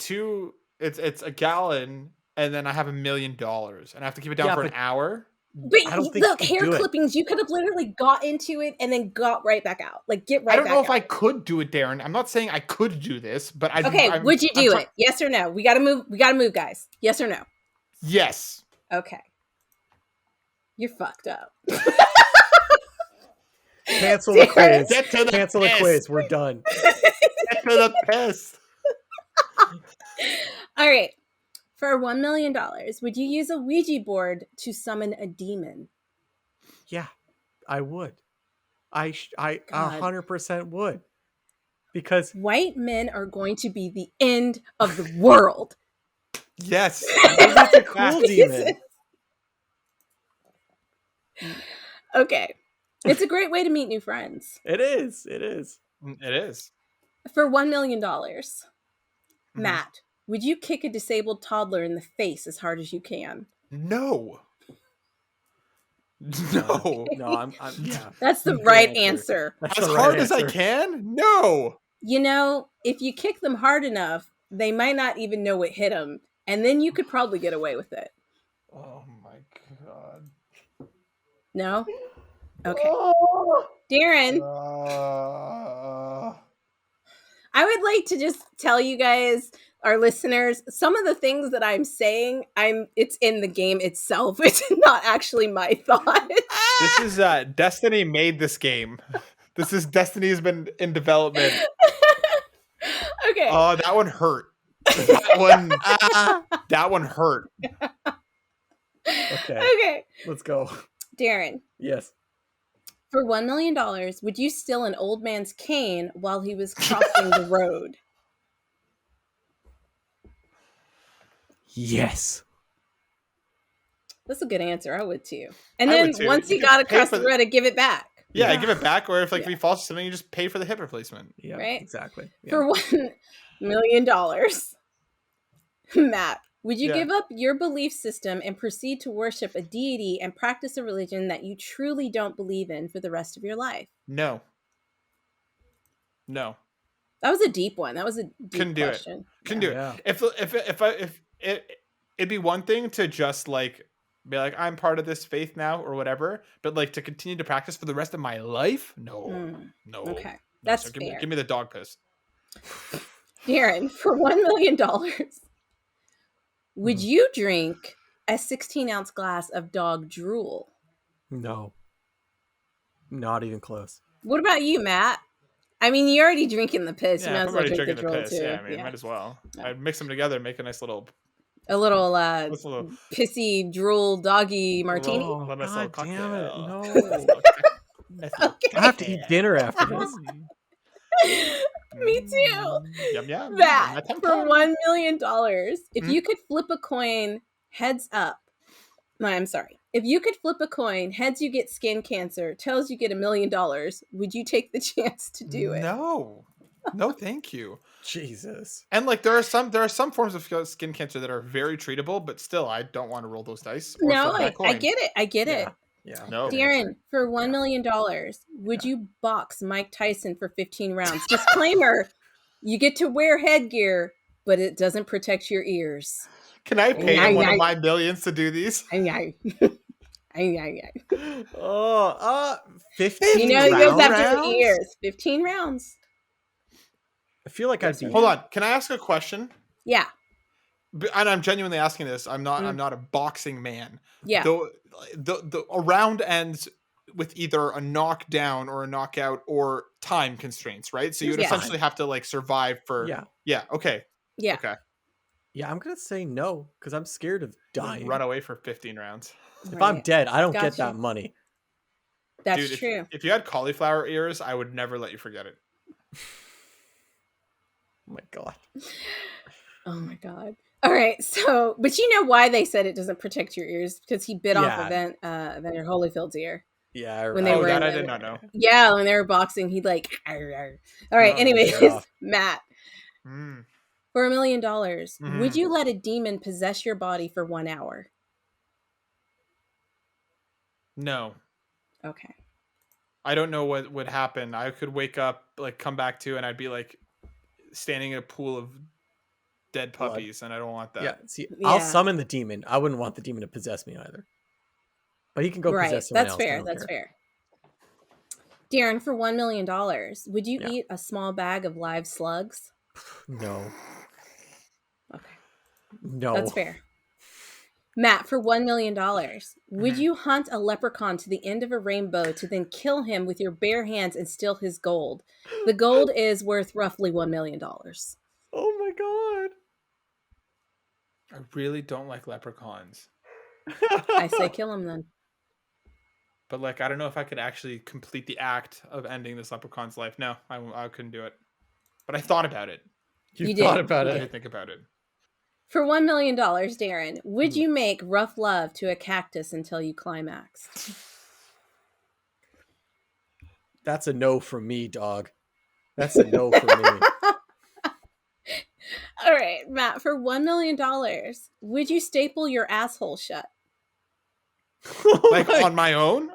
a gallon, and then I have $1 million, and I have to keep it down for an hour. But look, hair clippings, you could have literally got into it and then got right back out. Like get right back out. I don't know if I could do it, Darren. I'm not saying I could do this, but would you do it? Yes or no? We gotta move, guys. Yes or no? Yes. Okay. You're fucked up. Cancel the quiz. Cancel the quiz. We're done. Get to the piss. All right. For $1 million, would you use a Ouija board to summon a demon? Yeah, I would. I 100% would. Because white men are going to be the end of the world. Yes. That's a cool demon. Okay. It's a great way to meet new friends. It is. It is. It is. For $1 million, Matt, would you kick a disabled toddler in the face as hard as you can? No. No. No, yeah. That's the right answer. As hard as I can? No. You know, if you kick them hard enough, they might not even know what hit them, and then you could probably get away with it. Oh my god. No? Okay. Darren. I would like to just tell you guys, our listeners, some of the things that I'm saying, it's in the game itself. It's not actually my thought. This is Destiny made this game. This is Destiny has been in development. Okay. Oh, that one hurt. That one hurt. Okay. Let's go. Darren. Yes. For $1 million, would you steal an old man's cane while he was crossing the road? Yes. That's a good answer. I would too. And then once you got across the road, I'd give it back. Yeah, give it back. Or if if he falls to something, you just pay for the hip replacement. Yeah, right? Exactly. Yeah. For $1 million, Matt, would you give up your belief system and proceed to worship a deity and practice a religion that you truly don't believe in for the rest of your life? No. No. That was a deep one. That was a deep question. Couldn't do it. If it'd be one thing to just like be like, I'm part of this faith now or whatever, but like to continue to practice for the rest of my life? No. No. Okay. No, that's so fair. Give me the dog piss. Darren, for $1 million, would you drink a 16-ounce glass of dog drool? No. Not even close. What about you, Matt? I mean, you're already drinking the piss. Yeah, you might as I'm well already drink the drinking drool the piss. too. Yeah, I mean, might as well. Yeah. I'd mix them together and make a nice little pissy drool doggy martini. Oh, nice God damn it. No. Okay. I have to eat dinner after this. Me too. Yum, yum. That for $1 million, if you could flip a coin heads up. No, I'm sorry. If you could flip a coin, heads you get skin cancer, tails you get $1 million, would you take the chance to do it? No, thank you. Jesus. And like there are some forms of skin cancer that are very treatable, but still, I don't want to roll those dice. No, I get it. I get it. Yeah. No. Darren, for $1 million, would you box Mike Tyson for 15 rounds? Disclaimer: you get to wear headgear, but it doesn't protect your ears. Can I pay him one of my millions to do these? 15 You know, it goes after the ears. 15 rounds. I feel like I'd be. Hold on. Can I ask a question? Yeah. And I'm genuinely asking this. I'm not a boxing man. Yeah. The round ends with either a knockdown or a knockout or time constraints, right? So you would essentially have to like survive for. Yeah. Okay. Yeah. Okay. Yeah, I'm gonna say no because I'm scared of dying. Run away for 15 rounds. If I'm dead, I don't get that money. That's true. If you had cauliflower ears, I would never let you forget it. Oh my god. Oh my god. All right. So, but you know why they said it doesn't protect your ears? Because he bit off Evander Holyfield's ear. Yeah. When they were I did not know. Yeah, when they were boxing, he'd like. Arr, arr. All right. Anyways, Matt. For $1 million, would you let a demon possess your body for 1 hour? No. Okay. I don't know what would happen. I could wake up, like come back to, and I'd be like standing in a pool of dead puppies, and I don't want that. Yeah. See, I'll summon the demon. I wouldn't want the demon to possess me either. But he can go possess someone else. That's fair. Darren, for $1 million, would you eat a small bag of live slugs? No. Okay. No. That's fair. Matt, for $1 million, would you hunt a leprechaun to the end of a rainbow to then kill him with your bare hands and steal his gold? The gold is worth roughly $1 million. Oh my god. I really don't like leprechauns. I say kill him then. But like, I don't know if I could actually complete the act of ending this leprechaun's life. No, I couldn't do it. But I thought about it. You thought about it. I did think about it. For $1 million, Darren, would you make rough love to a cactus until you climaxed? That's a no from me, dog. That's a no from me. All right, Matt, for $1 million, would you staple your asshole shut? Like on my own?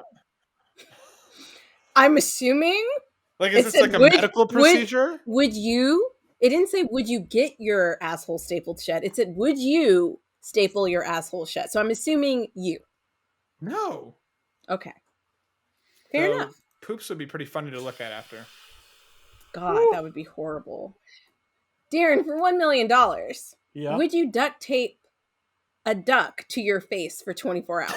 I'm assuming. Like, is this like a medical procedure? Would you? It didn't say, would you get your asshole stapled shut? It said, would you staple your asshole shut? So I'm assuming you. No. Okay. Fair enough. Poops would be pretty funny to look at after. God, that would be horrible. Darren, for $1 million, would you duct tape a duck to your face for 24 hours?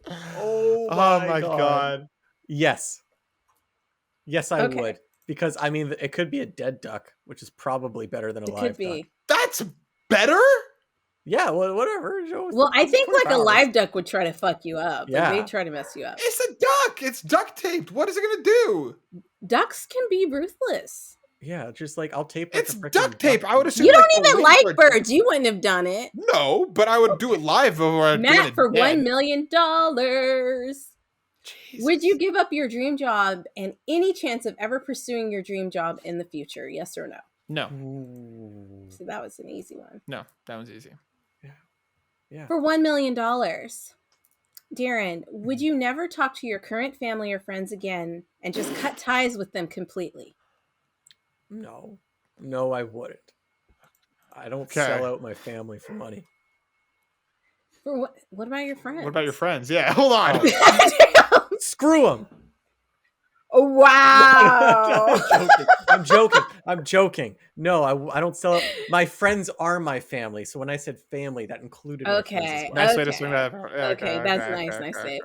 Oh my God. Yes, I would. Because, I mean, it could be a dead duck, which is probably better than a live duck. That's better? Yeah, well, whatever. Well, I think like a live duck would try to fuck you up. Yeah. Like, they'd try to mess you up. It's a duck. It's duct taped. What is it going to do? Ducks can be ruthless. Yeah, just like I'll tape. It's duct tape. I would assume you don't even like birds. You wouldn't have done it. No, but I would do it live over. Matt, for $1 million, would you give up your dream job and any chance of ever pursuing your dream job in the future? Yes or no? No. So that was an easy one. No, that was easy. Yeah. For $1 million, Darren, would you never talk to your current family or friends again and just cut ties with them completely? No, I wouldn't. I don't sell out my family for money. For what? What about your friends? What about your friends? Yeah, hold on. Screw them. Oh, wow. I'm joking. No, I don't sell out. My friends are my family. So when I said family, that included my friends as well. Nice way to swing that. Okay, that's nice. Nice save.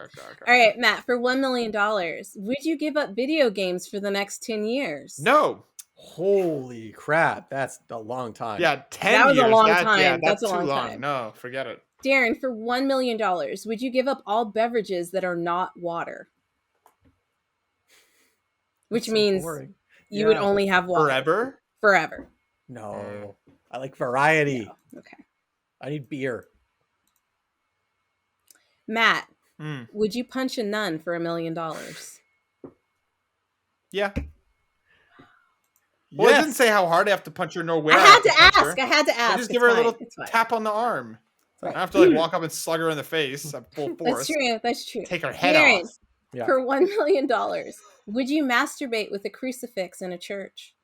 All right, Matt, for $1 million, would you give up video games for the next 10 years? No. Holy crap. That's a long time. Yeah, 10 years. That was a long time. Yeah, that's a too long long. time. No, forget it. Darren, for $1 million, would you give up all beverages that are not water? Which means you would only have water. Forever. No. I like variety. No. Okay. I need beer. Matt, would you punch a nun for $1 million? Yeah. Well, it didn't say how hard I have to punch her, nor where I had to ask. I just give her a little tap on the arm. I don't have to like walk up and slug her in the face at full force. That's true. Take her head off. Yeah. For $1 million, would you masturbate with a crucifix in a church?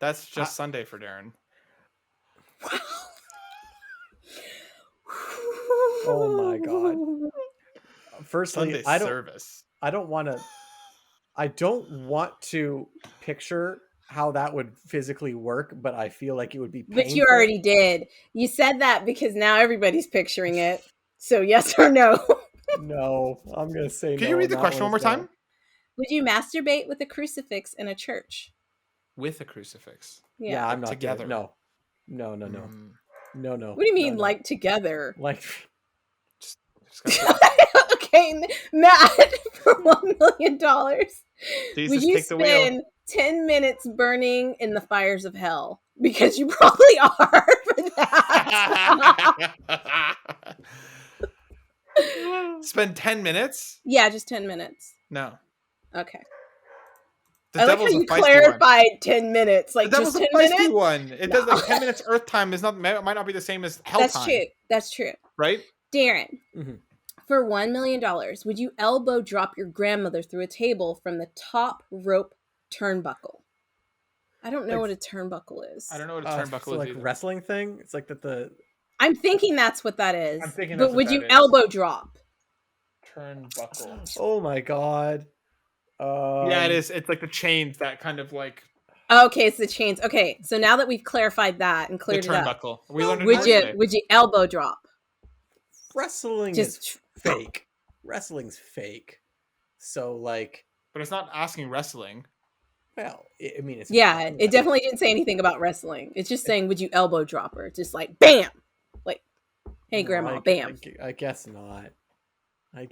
That's just Sunday for Darren. Wow. Oh my God. Firstly, Sunday I don't want to picture how that would physically work, but I feel like it would be painful. But you already did. You said that because now everybody's picturing it. So yes or no? No, I'm going to say no. Can you read the question one more time? Would you masturbate with a crucifix in a church? With a crucifix? Yeah, I'm not together. No. No. What do you mean, like together? Like, just okay, Matt, for $1 million, would you spend 10 minutes burning in the fires of hell? Because you probably are for that. Spend 10 minutes? Yeah, just 10 minutes. No. Okay. I like how you clarified 10 minutes. Like, the devil's just 10 a feisty minutes? one. It does like 10 minutes Earth time might not be the same as hell time. That's true. Right? Darren, for $1 million, would you elbow drop your grandmother through a table from the top rope turnbuckle? I don't know what a turnbuckle is. I don't know what a turnbuckle is. Like a wrestling thing? It's like that I'm thinking that's what that is. I'm thinking but would you elbow drop? Turnbuckle. Oh my God. Yeah, it is. It's like the chains that kind of like. Okay, it's the chains. Okay, so now that we've clarified that and cleared it up, would you elbow drop? Wrestling is fake. Wrestling's fake. So like, but it's not asking wrestling. Well, I mean, it's it definitely didn't say anything about wrestling. It's just saying, would you elbow drop her? Just like bam, like, hey, grandma, bam. I guess not. I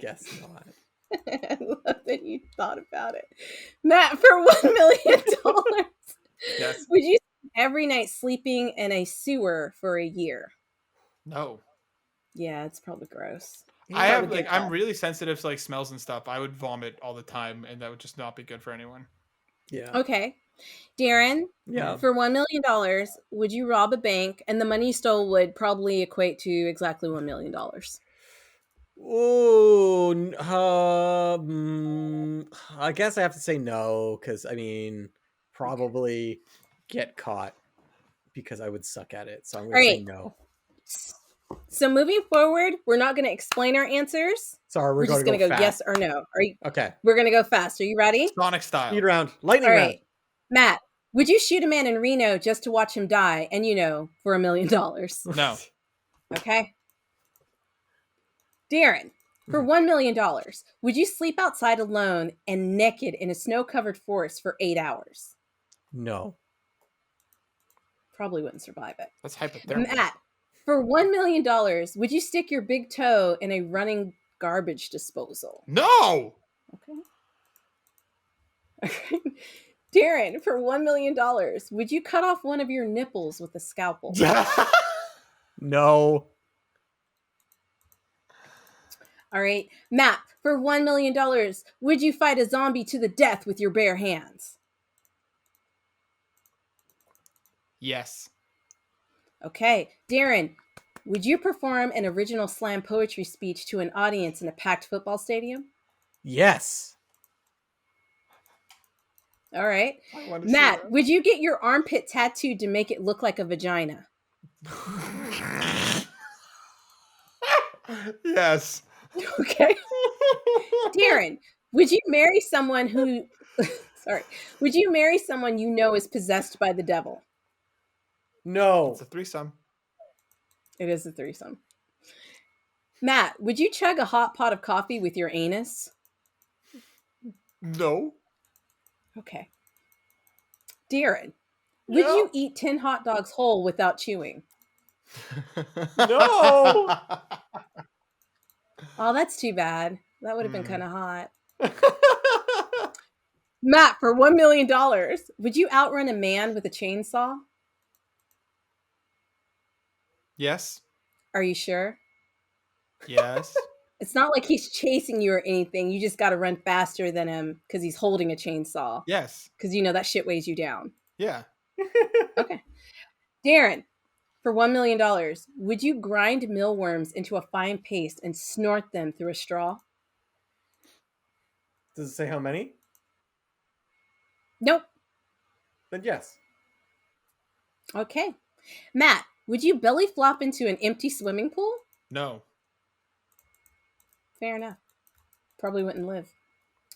love that you thought about it, Matt. For $1 million, yes. Would you spend every night sleeping in a sewer for a year? No. Yeah, it's probably gross. I'm really sensitive to like smells and stuff. I would vomit all the time, and that would just not be good for anyone. Yeah. Okay. Darren, for $1 million, would you rob a bank? And the money you stole would probably equate to exactly $1 million. Oh, I guess I have to say no, because I mean, probably get caught because I would suck at it. So I'm going to say no. So moving forward, we're not going to explain our answers. Sorry, we're just going to go yes or no. Are you okay? We're going to go fast. Are you ready? Sonic style. Speed round, lightning round. Matt, would you shoot a man in Reno just to watch him die? And for $1 million? No. Okay. Darren, for $1 million, would you sleep outside alone and naked in a snow-covered forest for 8 hours? No. Probably wouldn't survive it. That's hypothermia. Matt, for $1 million, would you stick your big toe in a running garbage disposal? No. Okay. Darren, for $1 million, would you cut off one of your nipples with a scalpel? No. All right. Matt, for $1 million, would you fight a zombie to the death with your bare hands? Yes. Okay. Darren, would you perform an original slam poetry speech to an audience in a packed football stadium? Yes. All right. Matt, would you get your armpit tattooed to make it look like a vagina? Yes. Okay. Darren, would you marry someone would you marry someone you know is possessed by the devil? No. It's a threesome. It is a threesome. Matt, would you chug a hot pot of coffee with your anus? No. Okay. Darren, would you eat 10 hot dogs whole without chewing? No. Oh, that's too bad. That would have been kind of hot. Matt, for $1 million, would you outrun a man with a chainsaw? Yes. Are you sure? Yes. It's not like he's chasing you or anything. You just got to run faster than him because he's holding a chainsaw. Yes. Because that shit weighs you down. Yeah. Okay. Darren, for $1 million, would you grind mealworms into a fine paste and snort them through a straw? Does it say how many? Nope. Then yes. Okay. Matt, would you belly flop into an empty swimming pool? No. Fair enough. Probably wouldn't live.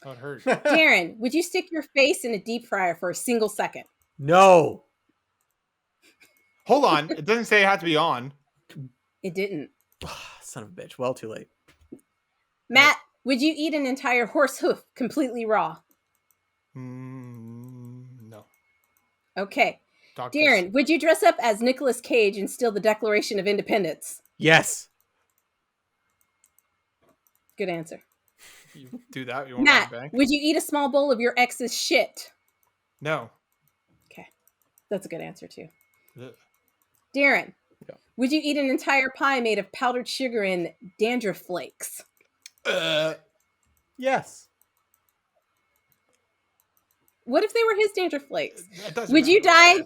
That hurt. Darren, would you stick your face in a deep fryer for a single second? No. Hold on. It doesn't say it had to be on. It didn't. Son of a bitch. Well, too late. Matt, would you eat an entire horse hoof completely raw? No. Okay. Doctors. Darren, would you dress up as Nicolas Cage and steal the Declaration of Independence? Yes. Good answer. You do that? You won't Matt, bank? would you eat a small bowl of your ex's shit? No. Okay. That's a good answer, too. Ugh. Darren, Yeah. would you eat an entire pie made of powdered sugar and dandruff flakes? Yes. What if they were his dandruff flakes? Would you dive,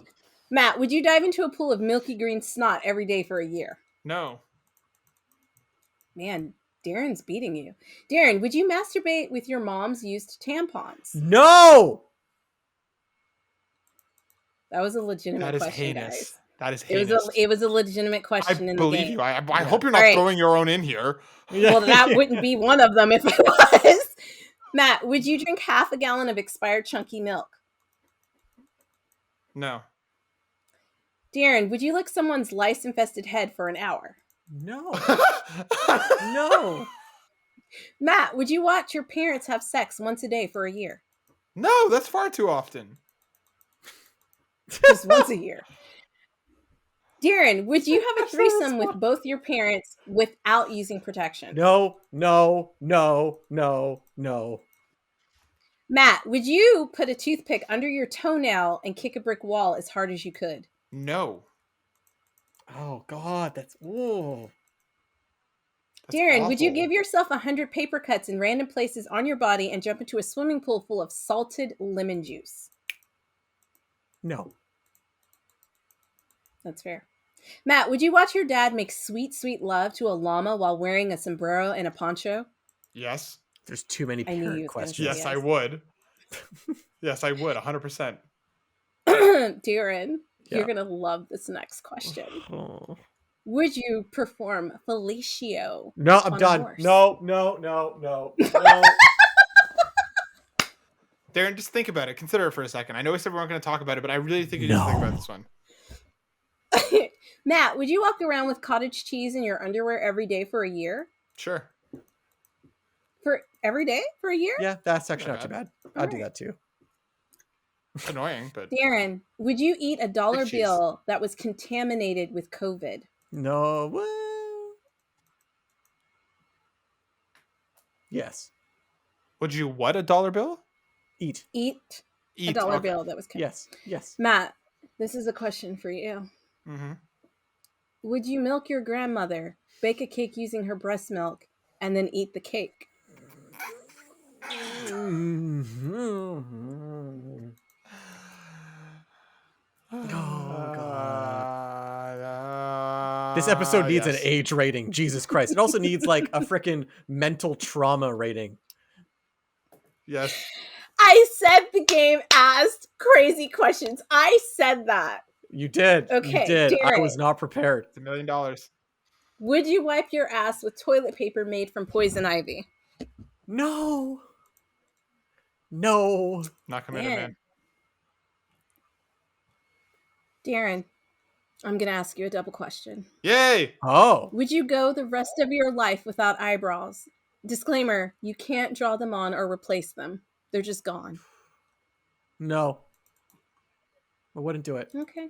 Matt, would you dive into a pool of milky green snot every day for a year? No. Man, Darren's beating you. Darren, would you masturbate with your mom's used tampons? No. That was a legitimate question, guys. That is heinous. It was a legitimate question in the game. I believe you. I hope you're not throwing your own in here. Well, that wouldn't be one of them if it was. Matt, would you drink half a gallon of expired chunky milk? No. Darren, would you lick someone's lice-infested head for an hour? No. No. Matt, would you watch your parents have sex once a day for a year? No, that's far too often. Just once a year. Darren, would you have a threesome with both your parents without using protection? No. No. No. No. No. Matt, would you put a toothpick under your toenail and kick a brick wall as hard as you could? No. Oh God, that's ooh. That's Darren, would you awful. give yourself 100 paper cuts in random places on your body and jump into a swimming pool full of salted lemon juice? No. That's fair. Matt, would you watch your dad make sweet, sweet love to a llama while wearing a sombrero and a poncho? Yes. There's too many I knew parent he was gonna say questions. Yes, yes. I would. Yes, I would. 100%. Darren, Yeah. you're going to love this next question. Oh. Would you perform fellatio? No, I'm on a done. horse? No. Darren, just think about it. Consider it for a second. I know we said we weren't going to talk about it, but I really think you need to think about this one. Matt, would you walk around with cottage cheese in your underwear every day for a year? Sure. For every day for a year? Yeah, that's actually not too bad. I'd do that too. It's annoying, but Darren, would you eat a dollar cheese. bill that was contaminated with COVID? No. Well... Yes. Would you what, a dollar bill? Eat Eat a dollar okay. bill that was Yes. Matt, this is a question for you. Mm-hmm. Would you milk your grandmother, bake a cake using her breast milk, and then eat the cake? Oh, God. This episode needs an age rating. Jesus Christ. It also needs like a freaking mental trauma rating. Yes. I said the game asked crazy questions. I said that. You did. Okay, You did. I Darren. was not prepared. It's $1 million. Would you wipe your ass with toilet paper made from poison ivy? No. No. Not committed, man. Darren, I'm going to ask you a double question. Yay! Oh. Would you go the rest of your life without eyebrows? Disclaimer, you can't draw them on or replace them. They're just gone. No. I wouldn't do it. Okay.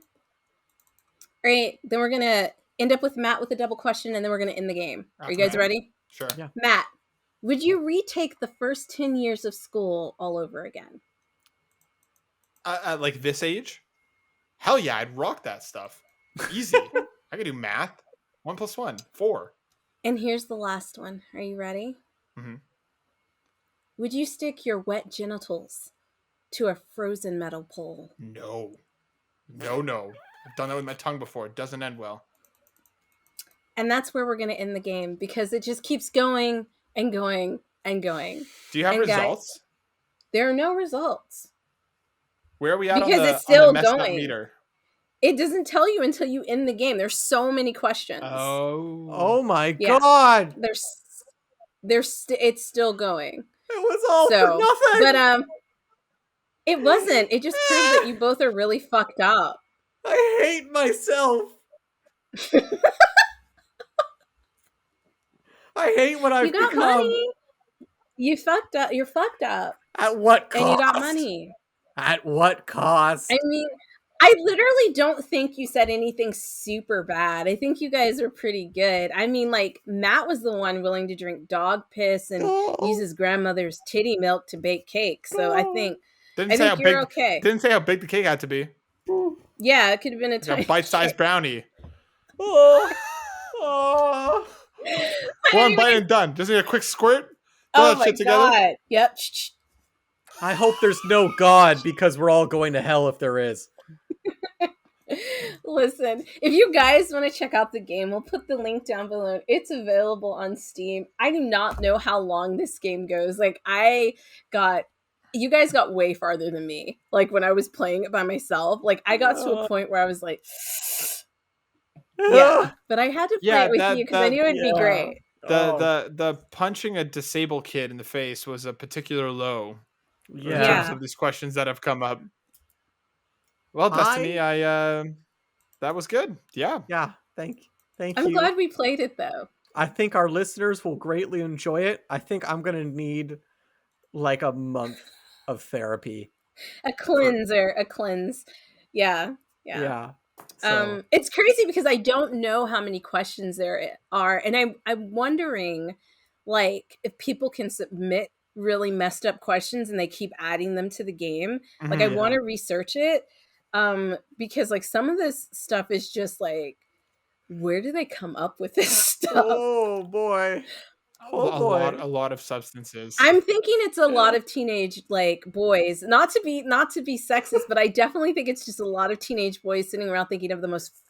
All right, then we're going to end up with Matt with a double question, and then we're going to end the game. Are you guys ready? Sure. Yeah. Matt, would you retake the first 10 years of school all over again? At like this age? Hell yeah, I'd rock that stuff. Easy. I could do math. 1 + 1, 4. And here's the last one. Are you ready? Mm-hmm. Would you stick your wet genitals to a frozen metal pole? No. I've done that with my tongue before. It doesn't end well. And that's where we're going to end the game because it just keeps going and going and going. Do you have results? Guys, there are no results. Where are we at because on the, it's still on the messed up going. meter? It doesn't tell you until you end the game. There's so many questions. Oh my God. It's still going. It was all for nothing. But it wasn't. It just proved that you both are really fucked up. I hate myself. I hate what I've become. Money. You fucked up. You're fucked up. At what cost? And you got money. At what cost? I mean, I literally don't think you said anything super bad. I think you guys are pretty good. I mean, like, Matt was the one willing to drink dog piss and use his grandmother's titty milk to bake cake. So I think you're okay. Didn't say how big the cake had to be. Yeah, it could have been a tiny bite-sized brownie. Oh. One bite and done. Just need a quick squirt. Oh my God. Yep. I hope there's no God because we're all going to hell if there is. Listen, if you guys want to check out the game, we'll put the link down below. It's available on Steam. I do not know how long this game goes. Like, you guys got way farther than me. Like, when I was playing it by myself, like, I got to a point where I was like, yeah. But I had to play it with you because I knew it'd be great. The punching a disabled kid in the face was a particular low. In terms of these questions that have come up. Well, Destiny, that was good. Yeah. Yeah. Thank you. I'm glad we played it though. I think our listeners will greatly enjoy it. I think I'm gonna need like a month of therapy. A cleanse. Yeah. So. It's crazy because I don't know how many questions there are, and I'm wondering, like, if people can submit really messed up questions and they keep adding them to the game. Like, I want to research it, because like some of this stuff is just like Where do they come up with this stuff? Oh boy. Oh boy. A lot of substances. I'm thinking it's a lot of teenage like boys. Not to be sexist, but I definitely think it's just a lot of teenage boys sitting around thinking of the most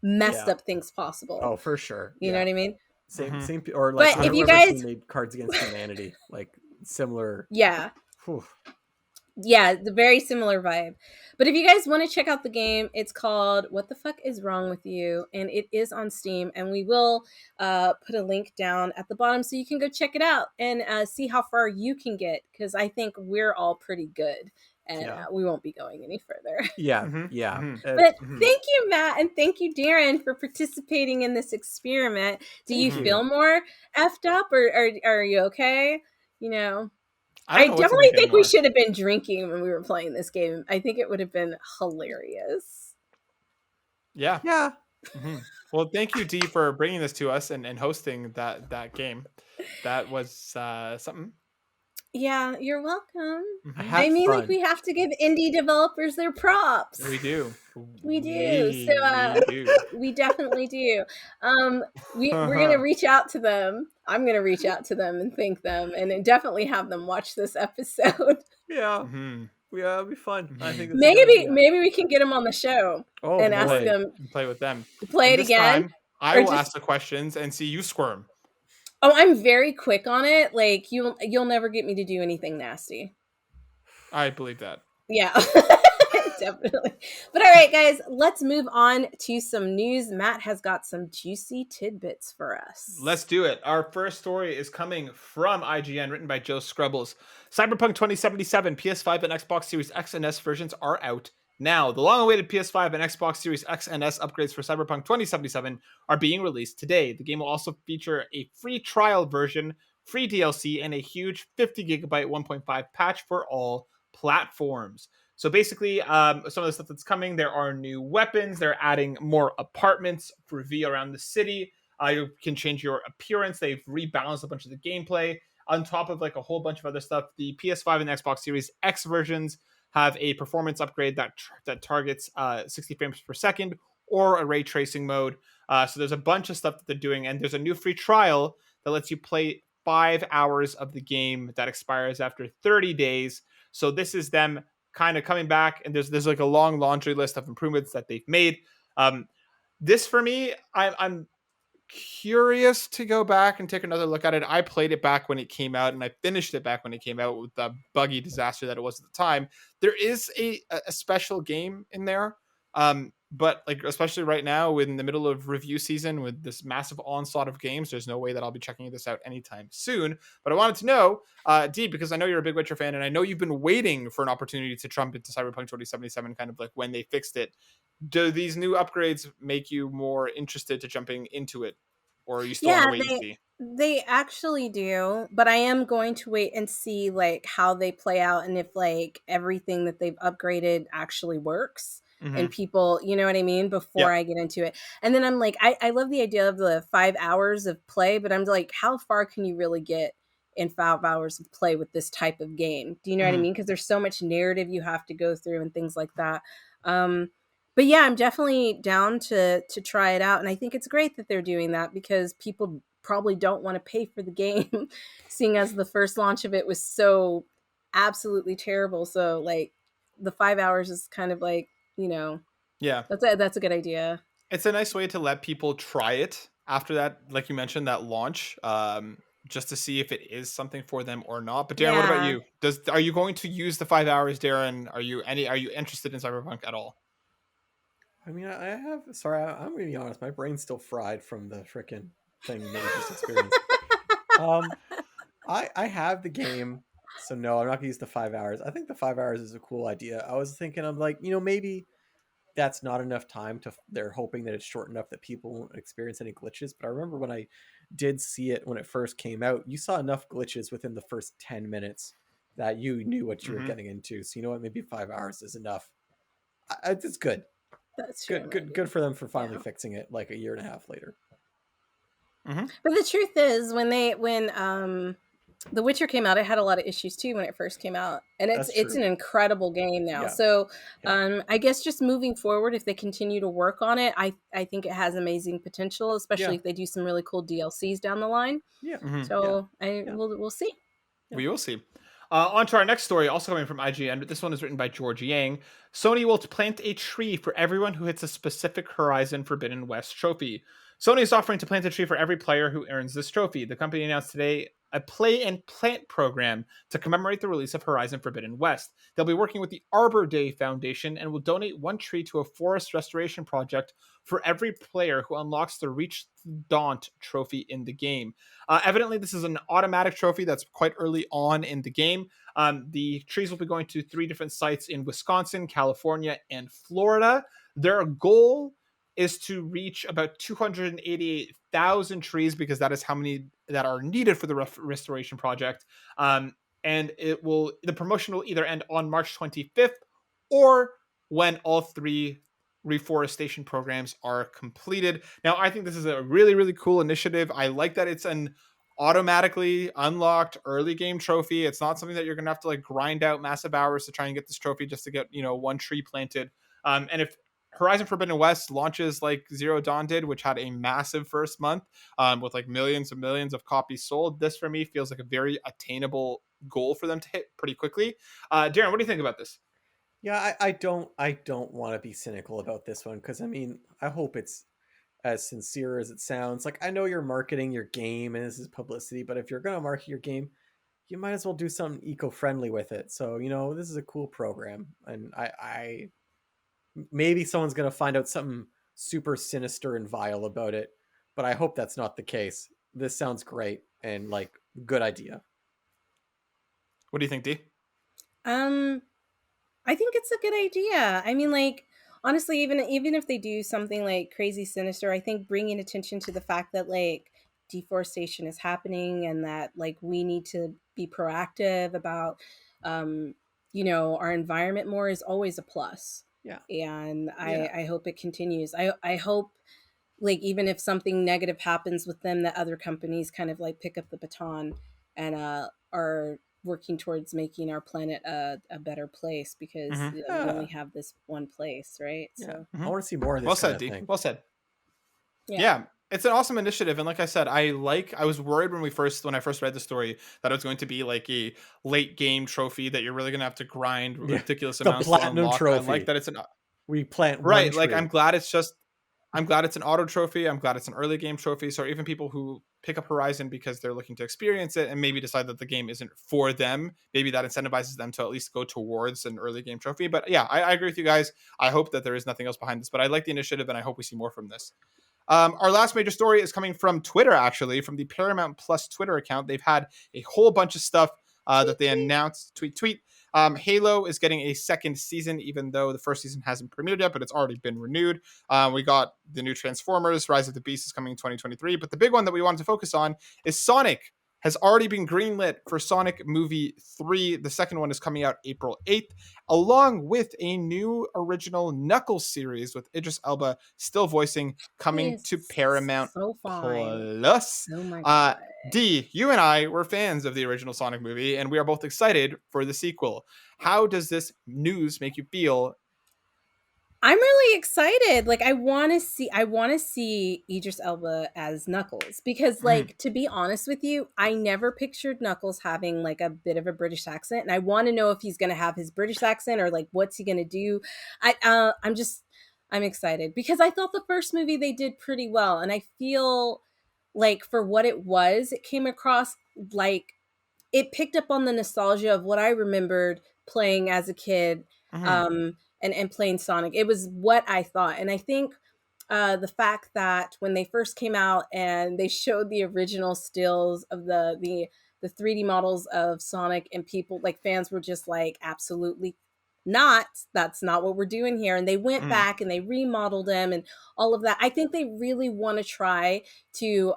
messed up things possible. Oh, for sure. You know what I mean? Same or like but if you guys made Cards Against Humanity, like similar. Yeah. Whew. Yeah, the very similar vibe. But if you guys want to check out the game, it's called What the Fuck Is Wrong With You? And it is on Steam. And we will put a link down at the bottom so you can go check it out and see how far you can get. Because I think we're all pretty good. And we won't be going any further. Yeah, But thank you, Matt, and thank you, Darren, for participating in this experiment. Do you feel more effed up, or are you okay? You know? I definitely think we should have been drinking when we were playing this game. I think it would have been hilarious. Yeah. Yeah. Well, thank you, Dee, for bringing this to us and hosting that game. That was something. Yeah, you're welcome. I mean, like, we have to give indie developers their props. We do. We do. We definitely do. We're going to reach out to them. I'm going to reach out to them and thank them and definitely have them watch this episode. Yeah. Yeah, it'll be fun. I think maybe we can get them on the show and ask them. Play with them. Play it again. I will ask the questions and see you squirm. Oh, I'm very quick on it. Like you'll never get me to do anything nasty. I believe that. Yeah, definitely. But all right, guys, let's move on to some news. Matt has got some juicy tidbits for us. Let's do it. Our first story is coming from IGN, written by Joe Scrubbles. Cyberpunk 2077 PS5 and Xbox Series X and S versions are out now. The long-awaited PS5 and Xbox Series X and S upgrades for Cyberpunk 2077 are being released today. The game will also feature a free trial version, free DLC, and a huge 50GB 1.5 patch for all platforms. So basically, some of the stuff that's coming, there are new weapons. They're adding more apartments for V around the city. You can change your appearance. They've rebalanced a bunch of the gameplay. On top of like a whole bunch of other stuff, the PS5 and Xbox Series X versions have a performance upgrade that targets 60 frames per second or a ray tracing mode. So there's a bunch of stuff that they're doing, and there's a new free trial that lets you play 5 hours of the game that expires after 30 days. So this is them kind of coming back, and there's like a long laundry list of improvements that they've made. This for me, I'm curious to go back and take another look at it. I played it back when it came out, and I finished it back when it came out with the buggy disaster that it was at the time. There is a special game in there, but like especially right now in the middle of review season with this massive onslaught of games, there's no way that I'll be checking this out anytime soon. But I wanted to know, Dee, because I know you're a big Witcher fan, and I know you've been waiting for an opportunity to trump into Cyberpunk 2077, kind of like when they fixed it. Do these new upgrades make you more interested to jumping into it, or are you still on the wait and see? They actually do, but I am going to wait and see like how they play out and if like everything that they've upgraded actually works and people, you know what I mean, before I get into it. And then I'm like, I love the idea of the 5 hours of play, but I'm like, how far can you really get in 5 hours of play with this type of game? Do you know what I mean? Because there's so much narrative you have to go through and things like that. But yeah, I'm definitely down to try it out. And I think it's great that they're doing that because people probably don't want to pay for the game, seeing as the first launch of it was so absolutely terrible. So like the 5 hours is kind of like, you know, that's a good idea. It's a nice way to let people try it after that, like you mentioned, that launch, just to see if it is something for them or not. But Darren, what about you? Are you going to use the 5 hours, Darren? Are you interested in Cyberpunk at all? I mean, I'm going to be honest. My brain's still fried from the frickin' thing that we just experienced. I have the game, so no, I'm not going to use the 5 hours. I think the 5 hours is a cool idea. I was thinking, I'm like, maybe that's not enough time they're hoping that it's short enough that people won't experience any glitches. But I remember when I did see it when it first came out, you saw enough glitches within the first 10 minutes that you knew what you were getting into. So you know what? Maybe 5 hours is enough. It's good. That's good for them for finally fixing it like a year and a half later. But the truth is, when The Witcher came out, it had a lot of issues too when it first came out, and it's an incredible game now. Yeah. So Yeah. I guess just moving forward, if they continue to work on it, I think it has amazing potential, especially if they do some really cool DLCs down the line. Yeah. So we'll see. We will see. On to our next story, also coming from IGN, but this one is written by George Yang. Sony will plant a tree for everyone who hits a specific Horizon Forbidden West trophy. Sony is offering to plant a tree for every player who earns this trophy. The company announced today a play and plant program to commemorate the release of Horizon Forbidden West. They'll be working with the Arbor Day Foundation and will donate one tree to a forest restoration project for every player who unlocks the Reach the Daunt trophy in the game. Evidently, this is an automatic trophy that's quite early on in the game. The trees will be going to 3 different sites in Wisconsin, California, and Florida. Their goal is to reach about 288,000 trees, because that is how many that are needed for the restoration project. And the promotion will either end on March 25th or when all 3 reforestation programs are completed. Now, I think this is a really, really cool initiative. I like that it's an automatically unlocked early game trophy. It's not something that you're going to have to like grind out massive hours to try and get this trophy just to get, one tree planted. And if Horizon Forbidden West launches like Zero Dawn did, which had a massive first month with like millions and millions of copies sold, this for me feels like a very attainable goal for them to hit pretty quickly. Darren, what do you think about this? Yeah, I don't want to be cynical about this one, because I mean, I hope it's as sincere as it sounds. Like, I know you're marketing your game and this is publicity, but if you're going to market your game, you might as well do something eco-friendly with it. So, this is a cool program, and I maybe someone's going to find out something super sinister and vile about it, but I hope that's not the case. This sounds great and like good idea. What do you think, D? I think it's a good idea. I mean, like, honestly, even if they do something like crazy sinister, I think bringing attention to the fact that like deforestation is happening and that like we need to be proactive about our environment more is always a plus. Yeah. And I hope it continues. I hope, like, even if something negative happens with them, that other companies kind of like pick up the baton and are working towards making our planet a better place, because we only have this one place, right? So I want to see more of this. Well said, kind of thing. Well said. Yeah. It's an awesome initiative, and like I said, I was worried when I first read the story that it was going to be like a late game trophy that you're really going to have to grind ridiculous amounts to unlock. Trophy. I like that it's we plant right. Like, I'm glad it's an auto trophy. I'm glad it's an early game trophy. So even people who pick up Horizon because they're looking to experience it and maybe decide that the game isn't for them, maybe that incentivizes them to at least go towards an early game trophy. But yeah, I agree with you guys. I hope that there is nothing else behind this, but I like the initiative and I hope we see more from this. Our last major story is coming from Twitter, actually, from the Paramount Plus Twitter account. They've had a whole bunch of stuff that they announced. Tweet. Halo is getting a second season, even though the first season hasn't premiered yet, but it's already been renewed. We got the new Transformers. Rise of the Beast is coming in 2023. But the big one that we wanted to focus on is Sonic has already been greenlit for Sonic Movie 3. The second one is coming out April 8th, along with a new original Knuckles series with Idris Elba still voicing, coming to Paramount Plus. Oh my God. D, you and I were fans of the original Sonic movie, and we are both excited for the sequel. How does this news make you feel? I'm really excited. Like, I want to see Idris Elba as Knuckles, because like, to be honest with you, I never pictured Knuckles having like a bit of a British accent, and I want to know if he's going to have his British accent or like what's he going to do. I'm excited because I thought the first movie they did pretty well, and I feel like for what it was, it came across like it picked up on the nostalgia of what I remembered playing as a kid. And playing Sonic. It was what I thought. And I think the fact that when they first came out and they showed the original stills of the 3D models of Sonic, and people, like fans, were just like, absolutely not. That's not what we're doing here. And they went back and they remodeled them and all of that. I think they really want to try to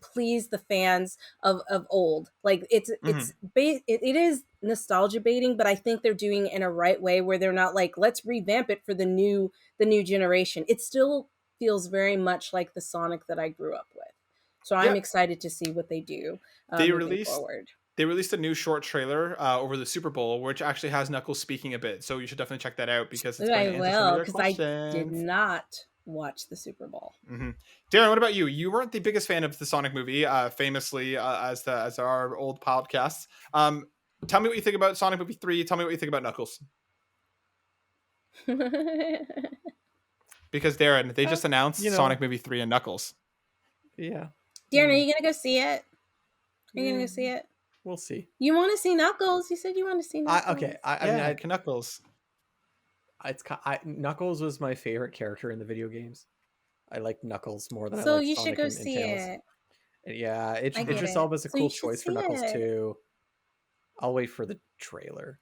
please the fans of old. Like, it is nostalgia baiting, but I think they're doing it in a right way, where they're not like, let's revamp it for the new generation. It still feels very much like the Sonic that I grew up with. So I'm excited to see what they do They moving forward. they released a new short trailer over the Super Bowl, which actually has Knuckles speaking a bit. So you should definitely check that out because it's going to answer some of your questions. I did not watch the Super Bowl. Mm-hmm. Darren, what about you? You weren't the biggest fan of the Sonic movie, famously as our old podcasts. Tell me what you think about Sonic Movie 3. Tell me what you think about Knuckles. Because Darren, they just announced Sonic Movie 3 and Knuckles. Yeah. Darren, are you gonna go see it? Are you gonna go see it? We'll see. You want to see Knuckles? You said you want to see Knuckles. I mean, Knuckles. Knuckles was my favorite character in the video games. I like Knuckles more than I like So you Sonic should go and see Tails. it. Yeah, it just all was a cool choice for Knuckles too. I'll wait for the trailer.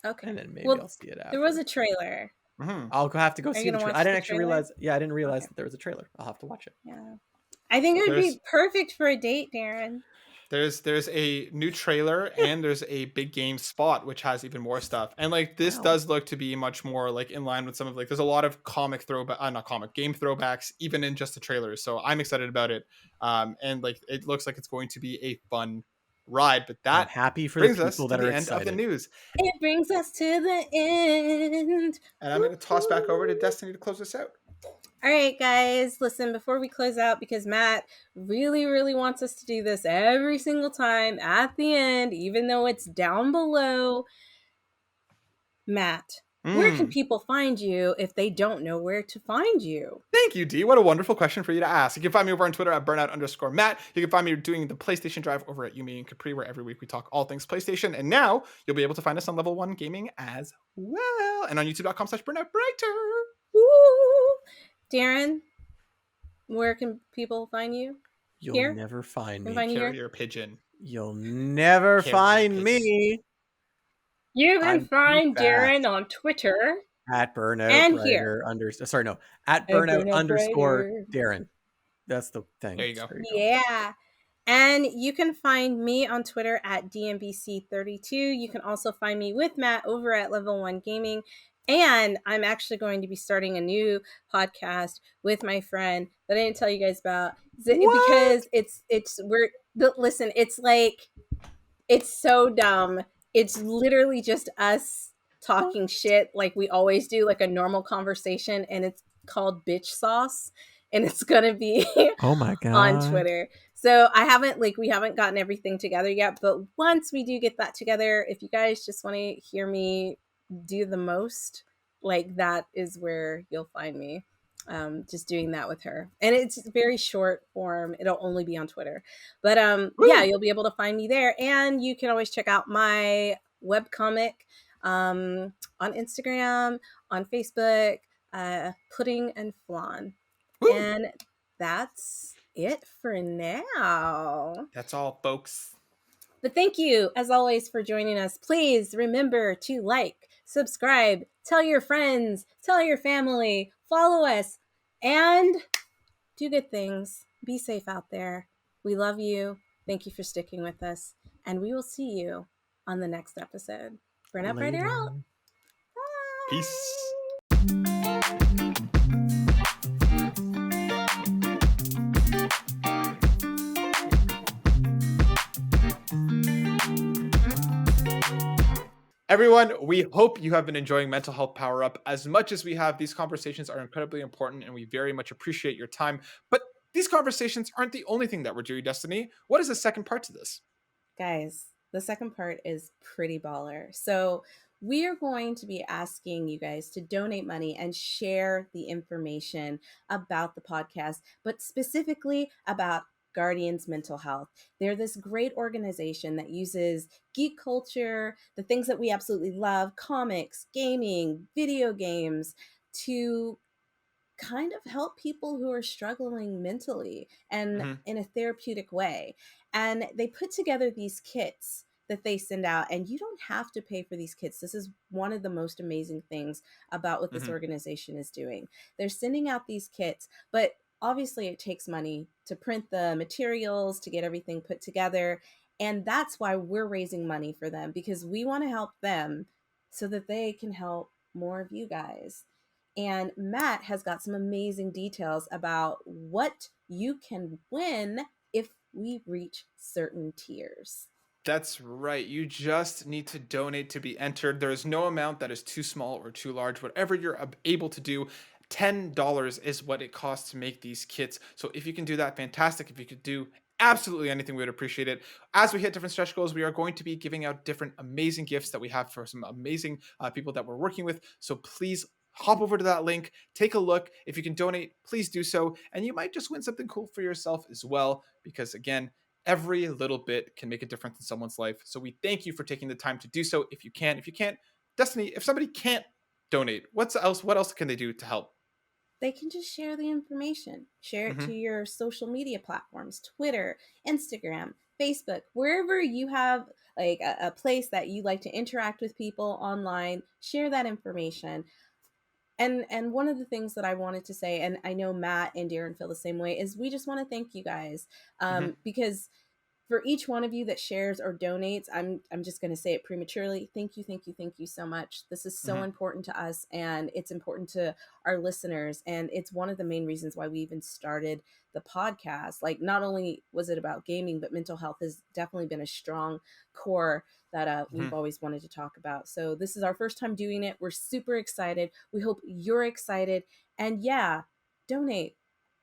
Okay. And then maybe I'll see it after. There was a trailer. Mm-hmm. I'll have to go see the trailer. I didn't actually realize. Yeah, I didn't realize that there was a trailer. I'll have to watch it. Yeah. I think it would be perfect for a date, Darren. There's a new trailer and there's a big game spot which has even more stuff. And like this does look to be much more like in line with some of like there's a lot of game throwbacks even in just the trailers. So I'm excited about it. And like it looks like it's going to be a fun ride, but that I'm happy for brings the us people to that are the end excited. of the news. It brings us to the end. And I'm going to toss back over to Destiny to close this out. All right, guys, listen, before we close out, because Matt really, really wants us to do this every single time at the end, even though it's down below. Matt, where can people find you if they don't know where to find you? Thank you, Dee. What a wonderful question for you to ask. You can find me over on Twitter at burnout_Matt. You can find me doing the PlayStation Drive over at Yumi and Capri, where every week we talk all things PlayStation. And now you'll be able to find us on Level 1 Gaming as well. And on youtube.com/burnoutbrighter. Woo! Darren, where can people find you? You'll never find me. Carrier pigeon. You'll never find me. You can find Darren on Twitter at burnout and here. At burnout_Darren. That's the thing. There you go. Yeah. And you can find me on Twitter at DMBC32. You can also find me with Matt over at Level 1 Gaming. And I'm actually going to be starting a new podcast with my friend that I didn't tell you guys about because listen, it's like, it's so dumb. It's literally just us talking shit like we always do, like a normal conversation. And it's called Bitch Sauce. And it's going to be oh my God. on Twitter. So we haven't gotten everything together yet. But once we do get that together, if you guys just want to hear me do the most, like that is where you'll find me. Just doing that with her. And it's very short form. It'll only be on Twitter. But yeah, you'll be able to find me there. And you can always check out my webcomic on Instagram, on Facebook, Pudding and Flan. Woo! And that's it for now. That's all, folks. But thank you, as always, for joining us. Please remember to like, subscribe, tell your friends, tell your family, follow us, and do good things. Be safe out there. We love you. Thank you for sticking with us. And we will see you on the next episode. Burnout Brighter out. Bye. Peace. Everyone, we hope you have been enjoying Mental Health Power Up as much as we have. These conversations are incredibly important and we very much appreciate your time. But these conversations aren't the only thing that we're doing, Destiny. What is the second part to this? Guys, the second part is pretty baller. So we are going to be asking you guys to donate money and share the information about the podcast, but specifically about Guardians Mental Health. They're this great organization that uses geek culture, the things that we absolutely love, comics, gaming, video games, to kind of help people who are struggling mentally and in a therapeutic way. And they put together these kits that they send out, and you don't have to pay for these kits. This is one of the most amazing things about what this organization is doing. They're sending out these kits, but obviously it takes money to print the materials, to get everything put together. And that's why we're raising money for them, because we want to help them so that they can help more of you guys. And Matt has got some amazing details about what you can win if we reach certain tiers. That's right. You just need to donate to be entered. There is no amount that is too small or too large. Whatever you're able to do, $10 is what it costs to make these kits. So if you can do that, fantastic. If you could do absolutely anything, we would appreciate it. As we hit different stretch goals, we are going to be giving out different amazing gifts that we have for some amazing people that we're working with. So please hop over to that link, take a look. If you can donate, please do so. And you might just win something cool for yourself as well. Because again, every little bit can make a difference in someone's life. So we thank you for taking the time to do so. If you can't, Destiny, if somebody can't donate, what else can they do to help? They can just share the information. Share it to your social media platforms, Twitter, Instagram, Facebook, wherever you have like a place that you like to interact with people online, share that information. And one of the things that I wanted to say, and I know Matt and Darren feel the same way, is we just want to thank you guys, because for each one of you that shares or donates, I'm just going to say it prematurely. Thank you so much. This is so important to us, and it's important to our listeners. And it's one of the main reasons why we even started the podcast. Like, not only was it about gaming, but mental health has definitely been a strong core that we've always wanted to talk about. So this is our first time doing it. We're super excited. We hope you're excited. And yeah, donate,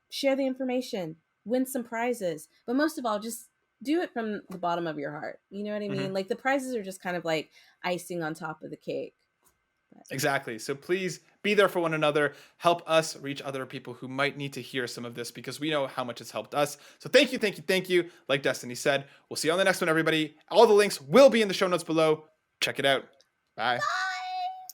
share the information, win some prizes. But most of all, just do it from the bottom of your heart. You know what I mean? Like, the prizes are just kind of like icing on top of the cake. Exactly. So please be there for one another. Help us reach other people who might need to hear some of this, because we know how much it's helped us. So thank you. Like Destiny said, we'll see you on the next one, everybody. All the links will be in the show notes below. Check it out. Bye.